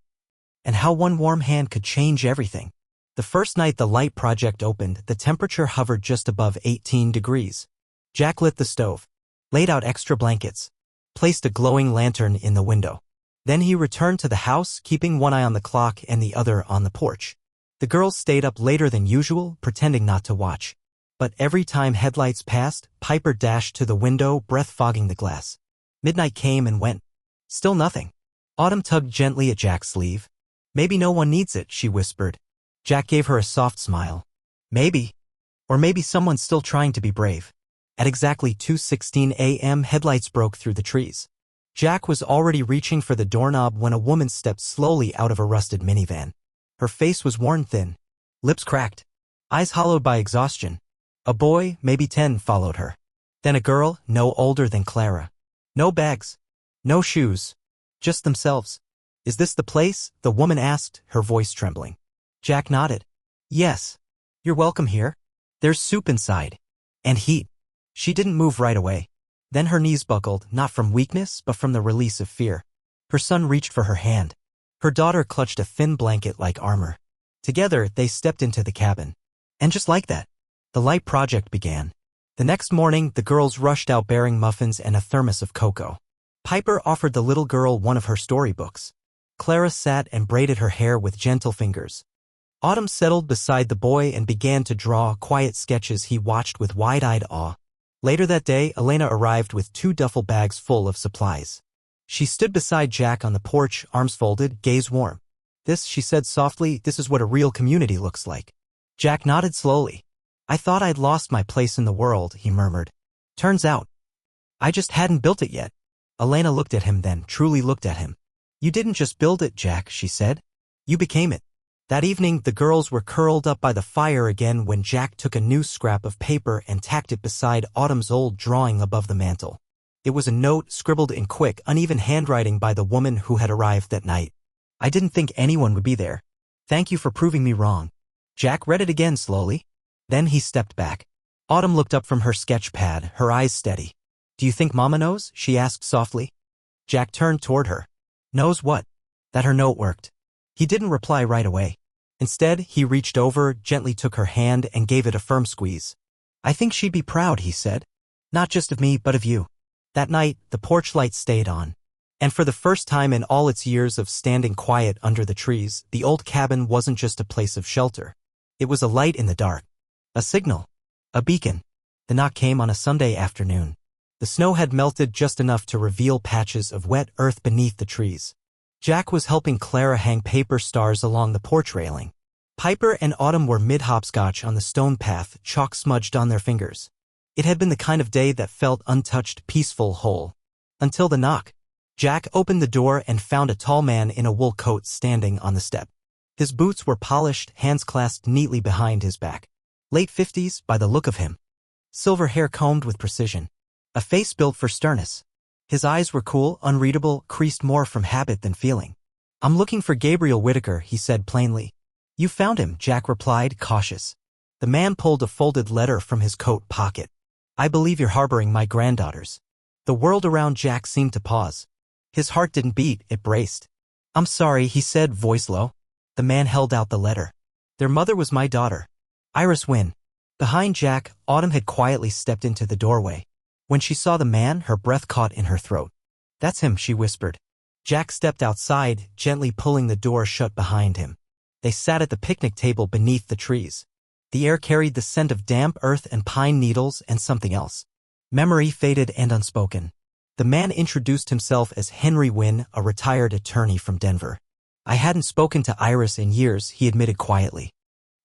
And how one warm hand could change everything. The first night the light project opened, the temperature hovered just above 18 degrees. Jack lit the stove, laid out extra blankets, placed a glowing lantern in the window. Then he returned to the house, keeping one eye on the clock and the other on the porch. The girls stayed up later than usual, pretending not to watch. But every time headlights passed, Piper dashed to the window, breath fogging the glass. Midnight came and went. Still nothing. Autumn tugged gently at Jack's sleeve. "Maybe no one needs it," she whispered. Jack gave her a soft smile. Maybe. Or maybe someone's still trying to be brave. At exactly 2:16 a.m., headlights broke through the trees. Jack was already reaching for the doorknob when a woman stepped slowly out of a rusted minivan. Her face was worn thin, lips cracked, eyes hollowed by exhaustion. A boy, maybe 10, followed her. Then a girl, no older than Clara. No bags. No shoes. Just themselves. "Is this the place?" the woman asked, her voice trembling. Jack nodded. "Yes. You're welcome here. There's soup inside. And heat." She didn't move right away. Then her knees buckled, not from weakness, but from the release of fear. Her son reached for her hand. Her daughter clutched a thin blanket like armor. Together, they stepped into the cabin. And just like that, the light project began. The next morning, the girls rushed out bearing muffins and a thermos of cocoa. Piper offered the little girl one of her storybooks. Clara sat and braided her hair with gentle fingers. Autumn settled beside the boy and began to draw quiet sketches he watched with wide-eyed awe. Later that day, Elena arrived with 2 duffel bags full of supplies. She stood beside Jack on the porch, arms folded, gaze warm. "This," she said softly, "this is what a real community looks like." Jack nodded slowly. "I thought I'd lost my place in the world," he murmured. "Turns out, I just hadn't built it yet." Elena looked at him then, truly looked at him. "You didn't just build it, Jack," she said. "You became it." That evening, the girls were curled up by the fire again when Jack took a new scrap of paper and tacked it beside Autumn's old drawing above the mantel. It was a note scribbled in quick, uneven handwriting by the woman who had arrived that night. "I didn't think anyone would be there. Thank you for proving me wrong." Jack read it again slowly. Then he stepped back. Autumn looked up from her sketch pad, her eyes steady. "Do you think Mama knows?" she asked softly. Jack turned toward her. "Knows what?" "That her note worked." He didn't reply right away. Instead, he reached over, gently took her hand, and gave it a firm squeeze. "I think she'd be proud," he said. "Not just of me, but of you." That night, the porch light stayed on. And for the first time in all its years of standing quiet under the trees, the old cabin wasn't just a place of shelter. It was a light in the dark. A signal. A beacon. The knock came on a Sunday afternoon. The snow had melted just enough to reveal patches of wet earth beneath the trees. Jack was helping Clara hang paper stars along the porch railing. Piper and Autumn were mid-hopscotch on the stone path, chalk smudged on their fingers. It had been the kind of day that felt untouched, peaceful, whole. Until the knock. Jack opened the door and found a tall man in a wool coat standing on the step. His boots were polished, hands clasped neatly behind his back. Late 50s, by the look of him. Silver hair combed with precision. A face built for sternness. His eyes were cool, unreadable, creased more from habit than feeling. "I'm looking for Gabriel Whitaker," he said plainly. "You found him," Jack replied, cautious. The man pulled a folded letter from his coat pocket. "I believe you're harboring my granddaughters." The world around Jack seemed to pause. His heart didn't beat, it braced. I'm sorry, he said, voice low. The man held out the letter. Their mother was my daughter, Iris Wynne. Behind Jack, Autumn had quietly stepped into the doorway. When she saw the man, her breath caught in her throat. That's him, she whispered. Jack stepped outside, gently pulling the door shut behind him. They sat at the picnic table beneath the trees. The air carried the scent of damp earth and pine needles and something else. Memory faded and unspoken. The man introduced himself as Henry Wynne, a retired attorney from Denver. I hadn't spoken to Iris in years, he admitted quietly.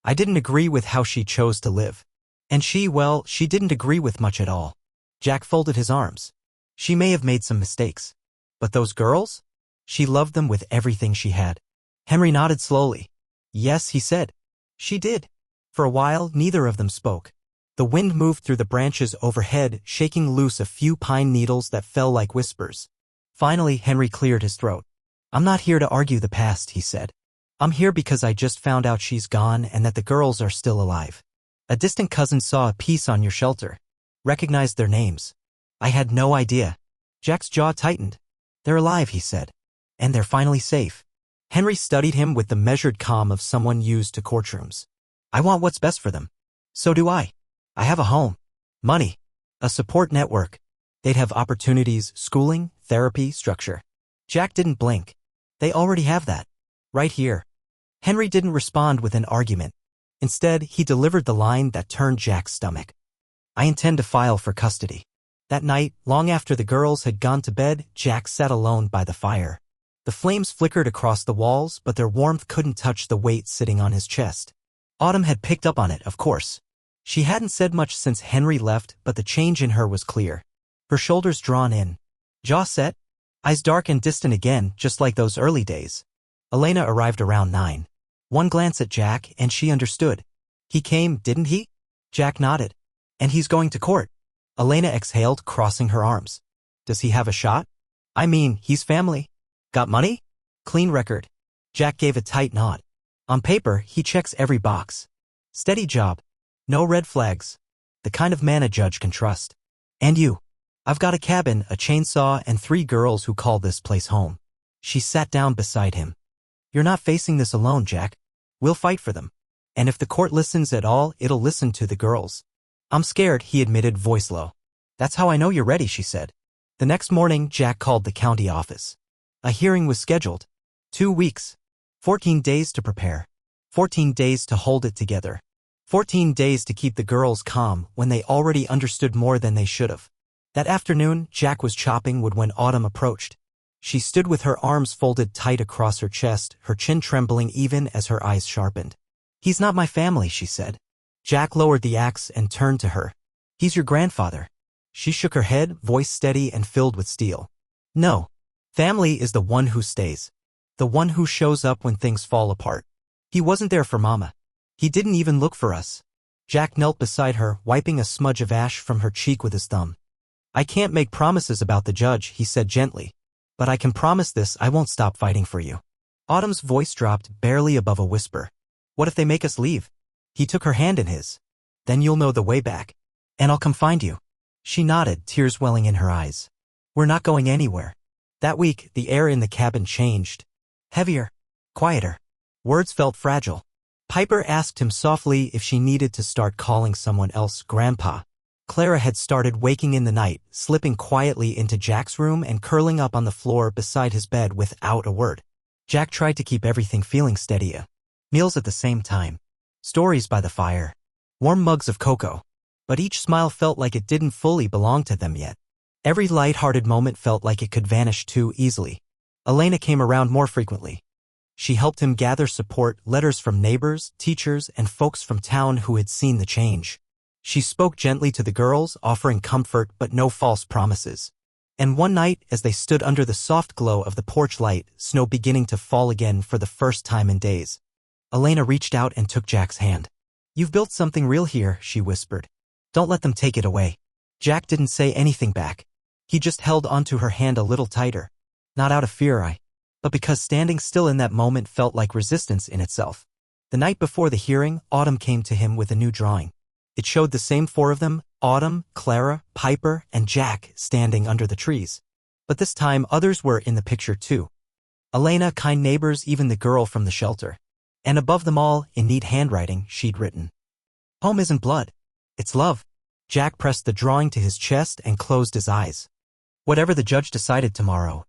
I didn't agree with how she chose to live. And she didn't agree with much at all. Jack folded his arms. She may have made some mistakes. But those girls? She loved them with everything she had. Henry nodded slowly. Yes, he said. She did. For a while, neither of them spoke. The wind moved through the branches overhead, shaking loose a few pine needles that fell like whispers. Finally, Henry cleared his throat. I'm not here to argue the past, he said. I'm here because I just found out she's gone and that the girls are still alive. A distant cousin saw a piece on your shelter. Recognized their names. I had no idea. Jack's jaw tightened. They're alive, he said. And they're finally safe. Henry studied him with the measured calm of someone used to courtrooms. I want what's best for them. So do I. I have a home, money, a support network. They'd have opportunities, schooling, therapy, structure. Jack didn't blink. They already have that. Right here. Henry didn't respond with an argument. Instead, he delivered the line that turned Jack's stomach. I intend to file for custody. That night, long after the girls had gone to bed, Jack sat alone by the fire. The flames flickered across the walls, but their warmth couldn't touch the weight sitting on his chest. Autumn had picked up on it, of course. She hadn't said much since Henry left, but the change in her was clear. Her shoulders drawn in. Jaw set. Eyes dark and distant again, just like those early days. Elena arrived around 9. One glance at Jack, and she understood. He came, didn't he? Jack nodded. And he's going to court. Elena exhaled, crossing her arms. Does he have a shot? I mean, he's family. Got money? Clean record. Jack gave a tight nod. On paper, he checks every box. Steady job. No red flags. The kind of man a judge can trust. And you. I've got a cabin, a chainsaw, and 3 girls who call this place home. She sat down beside him. You're not facing this alone, Jack. We'll fight for them. And if the court listens at all, it'll listen to the girls. I'm scared, he admitted, voice low. That's how I know you're ready, she said. The next morning, Jack called the county office. A hearing was scheduled. 2 weeks. 14 days to prepare. 14 days to hold it together. 14 days to keep the girls calm when they already understood more than they should have. That afternoon, Jack was chopping wood when Autumn approached. She stood with her arms folded tight across her chest, her chin trembling even as her eyes sharpened. He's not my family, she said. Jack lowered the axe and turned to her. He's your grandfather. She shook her head, voice steady and filled with steel. No. Family is the one who stays. The one who shows up when things fall apart. He wasn't there for Mama. He didn't even look for us. Jack knelt beside her, wiping a smudge of ash from her cheek with his thumb. I can't make promises about the judge, he said gently. But I can promise this, I won't stop fighting for you. Autumn's voice dropped barely above a whisper. What if they make us leave? He took her hand in his. Then you'll know the way back. And I'll come find you. She nodded, tears welling in her eyes. We're not going anywhere. That week, the air in the cabin changed. Heavier. Quieter. Words felt fragile. Piper asked him softly if she needed to start calling someone else Grandpa. Clara had started waking in the night, slipping quietly into Jack's room and curling up on the floor beside his bed without a word. Jack tried to keep everything feeling steady. Meals at the same time. Stories by the fire. Warm mugs of cocoa. But each smile felt like it didn't fully belong to them yet. Every light-hearted moment felt like it could vanish too easily. Elena came around more frequently. She helped him gather support, letters from neighbors, teachers, and folks from town who had seen the change. She spoke gently to the girls, offering comfort but no false promises. And one night, as they stood under the soft glow of the porch light, snow beginning to fall again for the first time in days, Elena reached out and took Jack's hand. You've built something real here, she whispered. Don't let them take it away. Jack didn't say anything back. He just held onto her hand a little tighter. Not out of fear, but because standing still in that moment felt like resistance in itself. The night before the hearing, Autumn came to him with a new drawing. It showed the same 4 of them, Autumn, Clara, Piper, and Jack, standing under the trees. But this time others were in the picture too. Elena, kind neighbors, even the girl from the shelter. And above them all, in neat handwriting, she'd written, "Home isn't blood. It's love." Jack pressed the drawing to his chest and closed his eyes. Whatever the judge decided tomorrow,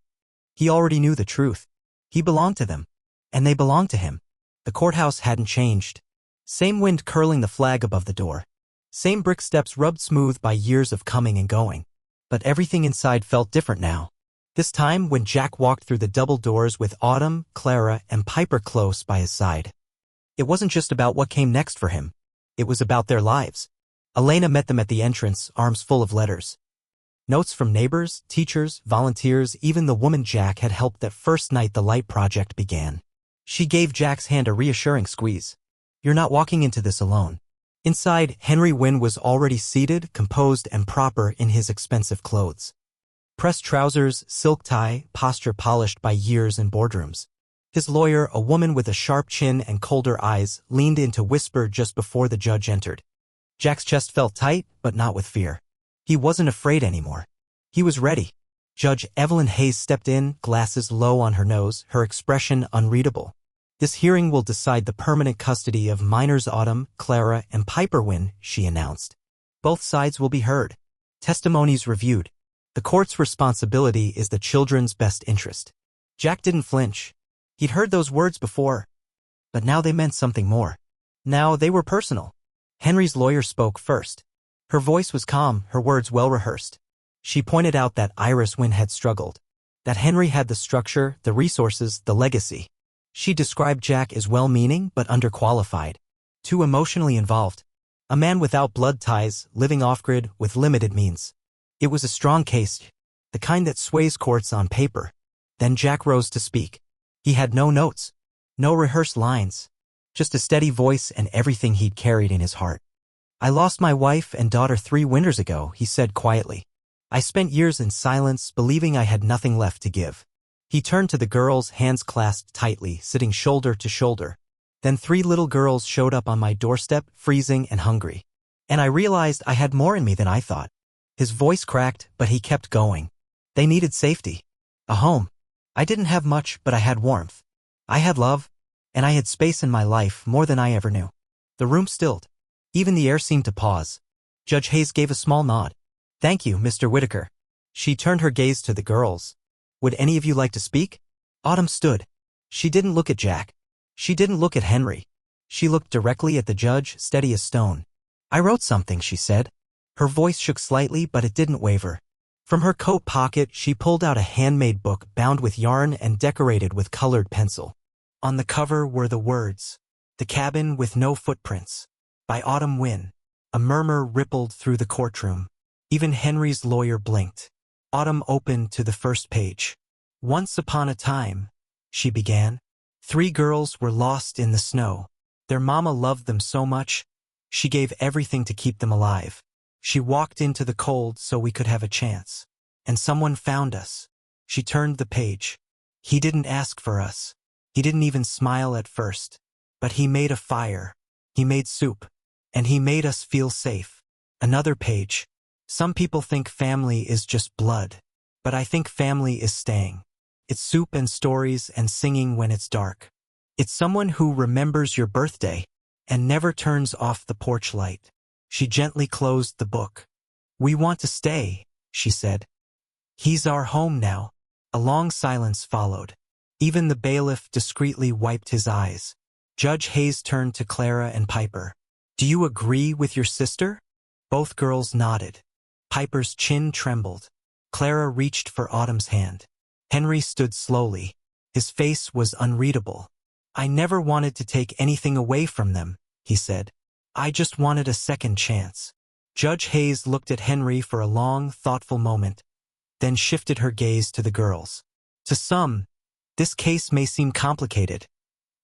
he already knew the truth. He belonged to them, and they belonged to him. The courthouse hadn't changed. Same wind curling the flag above the door. Same brick steps rubbed smooth by years of coming and going. But everything inside felt different now. This time, when Jack walked through the double doors with Autumn, Clara, and Piper close by his side, it wasn't just about what came next for him. It was about their lives. Elena met them at the entrance, arms full of letters. Notes from neighbors, teachers, volunteers, even the woman Jack had helped that first night the light project began. She gave Jack's hand a reassuring squeeze. "You're not walking into this alone." Inside, Henry Wynne was already seated, composed, and proper in his expensive clothes. Pressed trousers, silk tie, posture polished by years in boardrooms. His lawyer, a woman with a sharp chin and colder eyes, leaned in to whisper just before the judge entered. Jack's chest felt tight, but not with fear. He wasn't afraid anymore. He was ready. Judge Evelyn Hayes stepped in, glasses low on her nose, her expression unreadable. "This hearing will decide the permanent custody of minors Autumn, Clara, and Piper Wynne," she announced. "Both sides will be heard. Testimonies reviewed. The court's responsibility is the children's best interest." Jack didn't flinch. He'd heard those words before. But now they meant something more. Now they were personal. Henry's lawyer spoke first. Her voice was calm, her words well-rehearsed. She pointed out that Iris Wynne had struggled. That Henry had the structure, the resources, the legacy. She described Jack as well-meaning but underqualified. Too emotionally involved. A man without blood ties, living off-grid, with limited means. It was a strong case, the kind that sways courts on paper. Then Jack rose to speak. He had no notes, no rehearsed lines, just a steady voice and everything he'd carried in his heart. "I lost my wife and daughter 3 winters ago," he said quietly. "I spent years in silence, believing I had nothing left to give." He turned to the girls, hands clasped tightly, sitting shoulder to shoulder. "Then 3 little girls showed up on my doorstep, freezing and hungry. And I realized I had more in me than I thought." His voice cracked, but he kept going. "They needed safety. A home. I didn't have much, but I had warmth. I had love. And I had space in my life, more than I ever knew." The room stilled. Even the air seemed to pause. Judge Hayes gave a small nod. "Thank you, Mr. Whitaker." She turned her gaze to the girls. "Would any of you like to speak?" Autumn stood. She didn't look at Jack. She didn't look at Henry. She looked directly at the judge, steady as stone. "I wrote something," she said. Her voice shook slightly, but it didn't waver. From her coat pocket, she pulled out a handmade book bound with yarn and decorated with colored pencil. On the cover were the words, "The Cabin with No Footprints," by Autumn Wynne. A murmur rippled through the courtroom. Even Henry's lawyer blinked. Autumn opened to the first page. "Once upon a time," she began, "3 girls were lost in the snow. Their mama loved them so much, she gave everything to keep them alive. She walked into the cold so we could have a chance. And someone found us." She turned the page. "He didn't ask for us. He didn't even smile at first. But he made a fire. He made soup. And he made us feel safe." Another page. "Some people think family is just blood. But I think family is staying. It's soup and stories and singing when it's dark. It's someone who remembers your birthday and never turns off the porch light." She gently closed the book. "We want to stay," she said. "He's our home now." A long silence followed. Even the bailiff discreetly wiped his eyes. Judge Hayes turned to Clara and Piper. "Do you agree with your sister?" Both girls nodded. Piper's chin trembled. Clara reached for Autumn's hand. Henry stood slowly. His face was unreadable. "I never wanted to take anything away from them," he said. "I just wanted a second chance." Judge Hayes looked at Henry for a long, thoughtful moment, then shifted her gaze to the girls. "To some, this case may seem complicated,"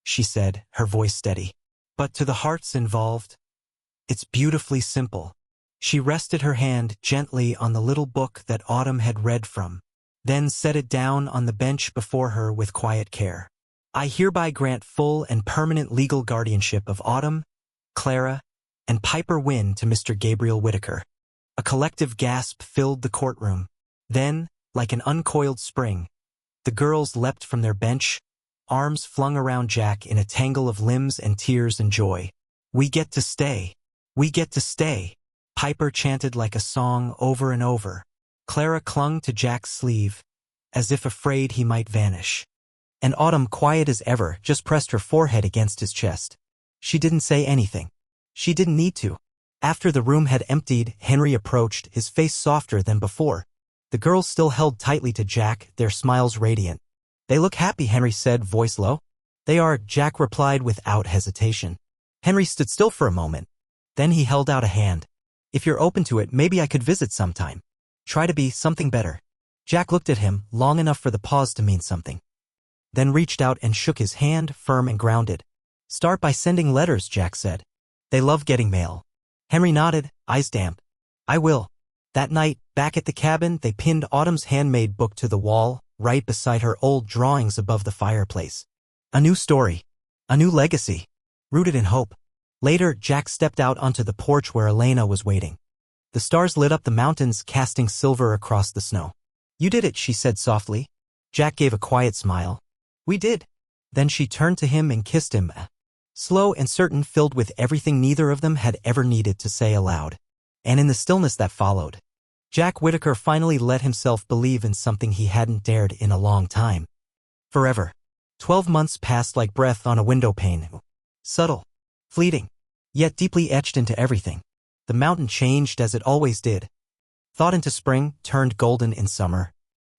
she said, her voice steady. "But to the hearts involved, it's beautifully simple." She rested her hand gently on the little book that Autumn had read from, then set it down on the bench before her with quiet care. "I hereby grant full and permanent legal guardianship of Autumn, Clara, and Piper Wynne to Mr. Gabriel Whitaker." A collective gasp filled the courtroom. Then, like an uncoiled spring, The girls leapt from their bench, arms flung around Jack in a tangle of limbs and tears and joy. "We get to stay. We get to stay," Piper chanted like a song over and over. Clara clung to Jack's sleeve, as if afraid he might vanish. And Autumn, quiet as ever, just pressed her forehead against his chest. She didn't say anything. She didn't need to. After the room had emptied, Henry approached, his face softer than before. The girls still held tightly to Jack, their smiles radiant. "They look happy," Henry said, voice low. "They are," Jack replied without hesitation. Henry stood still for a moment. Then he held out a hand. "If you're open to it, maybe I could visit sometime. Try to be something better." Jack looked at him, long enough for the pause to mean something. Then reached out and shook his hand, firm and grounded. "Start by sending letters," Jack said. "They love getting mail." Henry nodded, eyes damp. "I will." That night, back at the cabin, they pinned Autumn's handmade book to the wall, right beside her old drawings above the fireplace. A new story. A new legacy. Rooted in hope. Later, Jack stepped out onto the porch where Elena was waiting. The stars lit up the mountains, casting silver across the snow. "You did it," she said softly. Jack gave a quiet smile. "We did." Then she turned to him and kissed him, slow and certain, filled with everything neither of them had ever needed to say aloud. And in the stillness that followed, Jack Whittaker finally let himself believe in something he hadn't dared in a long time. Forever. 12 months passed like breath on a window pane. Subtle. Fleeting. Yet deeply etched into everything. The mountain changed as it always did. Thawed into spring, turned golden in summer.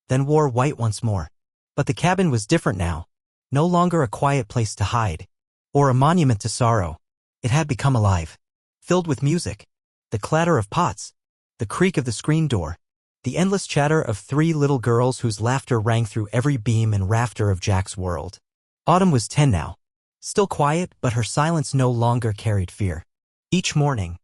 Then wore white once more. But the cabin was different now. No longer a quiet place to hide. Or a monument to sorrow. It had become alive. Filled with music. The clatter of pots. The creak of the screen door. The endless chatter of 3 little girls whose laughter rang through every beam and rafter of Jack's world. Autumn was 10 now. Still quiet, but her silence no longer carried fear. Each morning,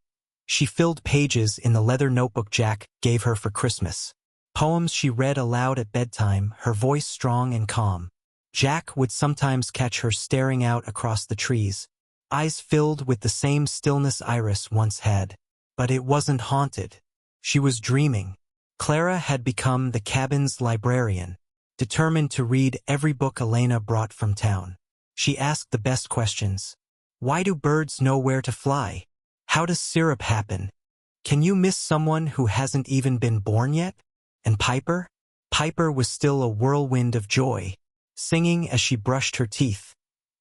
she filled pages in the leather notebook Jack gave her for Christmas. Poems she read aloud at bedtime, her voice strong and calm. Jack would sometimes catch her staring out across the trees, eyes filled with the same stillness Iris once had. But it wasn't haunted. She was dreaming. Clara had become the cabin's librarian, determined to read every book Elena brought from town. She asked the best questions. Why do birds know where to fly? How does syrup happen? Can you miss someone who hasn't even been born yet? And Piper? Piper was still a whirlwind of joy, singing as she brushed her teeth,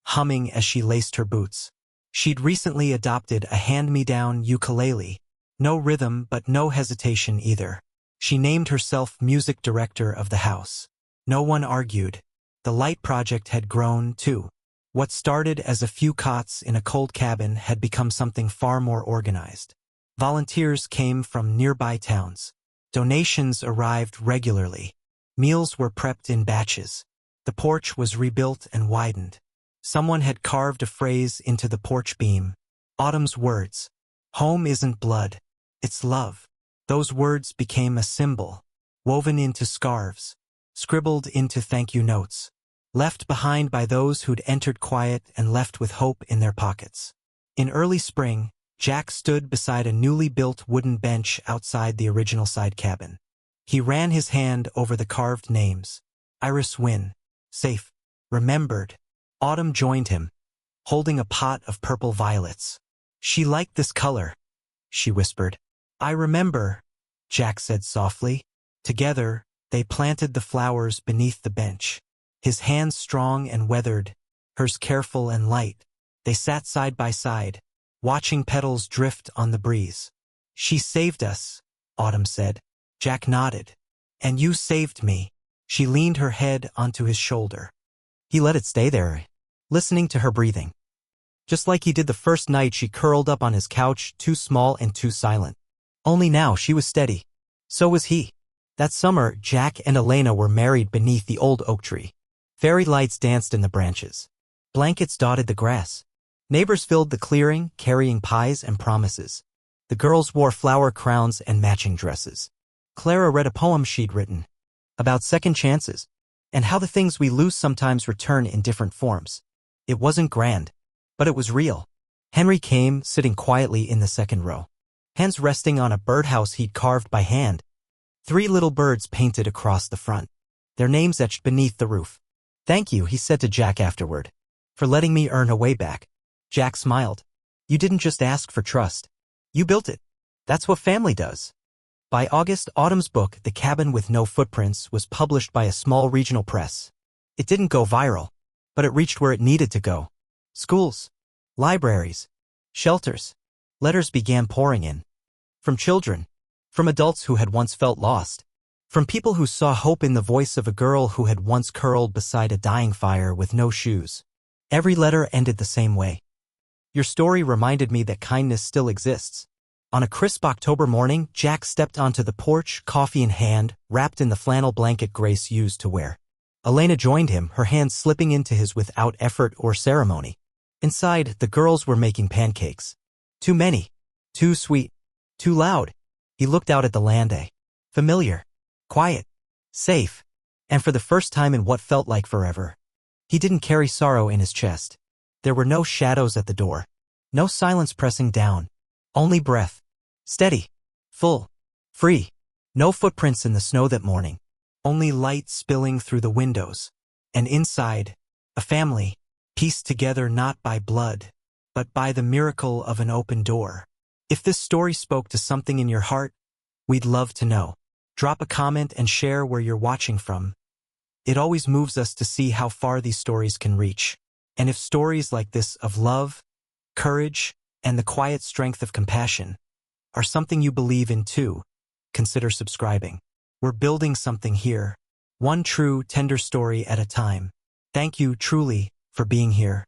humming as she laced her boots. She'd recently adopted a hand-me-down ukulele. No rhythm, but no hesitation either. She named herself music director of the house. No one argued. The light project had grown, too. What started as a few cots in a cold cabin had become something far more organized. Volunteers came from nearby towns. Donations arrived regularly. Meals were prepped in batches. The porch was rebuilt and widened. Someone had carved a phrase into the porch beam. Autumn's words. Home isn't blood. It's love. Those words became a symbol, woven into scarves, scribbled into thank you notes, left behind by those who'd entered quiet and left with hope in their pockets. In early spring, Jack stood beside a newly built wooden bench outside the original side cabin. He ran his hand over the carved names. Iris Wynne, safe, remembered. Autumn joined him, holding a pot of purple violets. She liked this color, she whispered. I remember, Jack said softly. Together, they planted the flowers beneath the bench. His hands strong and weathered, hers careful and light. They sat side by side, watching petals drift on the breeze. She saved us, Autumn said. Jack nodded. And you saved me. She leaned her head onto his shoulder. He let it stay there, listening to her breathing. Just like he did the first night she curled up on his couch, too small and too silent. Only now she was steady. So was he. That summer, Jack and Elena were married beneath the old oak tree. Fairy lights danced in the branches. Blankets dotted the grass. Neighbors filled the clearing, carrying pies and promises. The girls wore flower crowns and matching dresses. Clara read a poem she'd written about second chances and how the things we lose sometimes return in different forms. It wasn't grand, but it was real. Henry came, sitting quietly in the second row, hands resting on a birdhouse he'd carved by hand. 3 little birds painted across the front. their names etched beneath the roof. "Thank you," he said to Jack afterward, "for letting me earn a way back." Jack smiled. "You didn't just ask for trust. You built it. That's what family does." By August, Autumn's book, The Cabin with No Footprints, was published by a small regional press. It didn't go viral, but it reached where it needed to go. Schools, libraries, shelters. Letters began pouring in. From children, from adults who had once felt lost, from people who saw hope in the voice of a girl who had once curled beside a dying fire with no shoes. Every letter ended the same way. "Your story reminded me that kindness still exists." On a crisp October morning, Jack stepped onto the porch, coffee in hand, wrapped in the flannel blanket Grace used to wear. Elena joined him, her hands slipping into his without effort or ceremony. Inside, the girls were making pancakes. Too many. Too sweet. Too loud. He looked out at the land. Familiar. Quiet. Safe. And for the first time in what felt like forever, he didn't carry sorrow in his chest. There were no shadows at the door. No silence pressing down. Only breath. Steady. Full. Free. No footprints in the snow that morning. Only light spilling through the windows. And inside, a family, pieced together not by blood, but by the miracle of an open door. If this story spoke to something in your heart, we'd love to know. Drop a comment and share where you're watching from. It always moves us to see how far these stories can reach. And if stories like this of love, courage, and the quiet strength of compassion are something you believe in too, consider subscribing. We're building something here, one true, tender story at a time. Thank you truly for being here.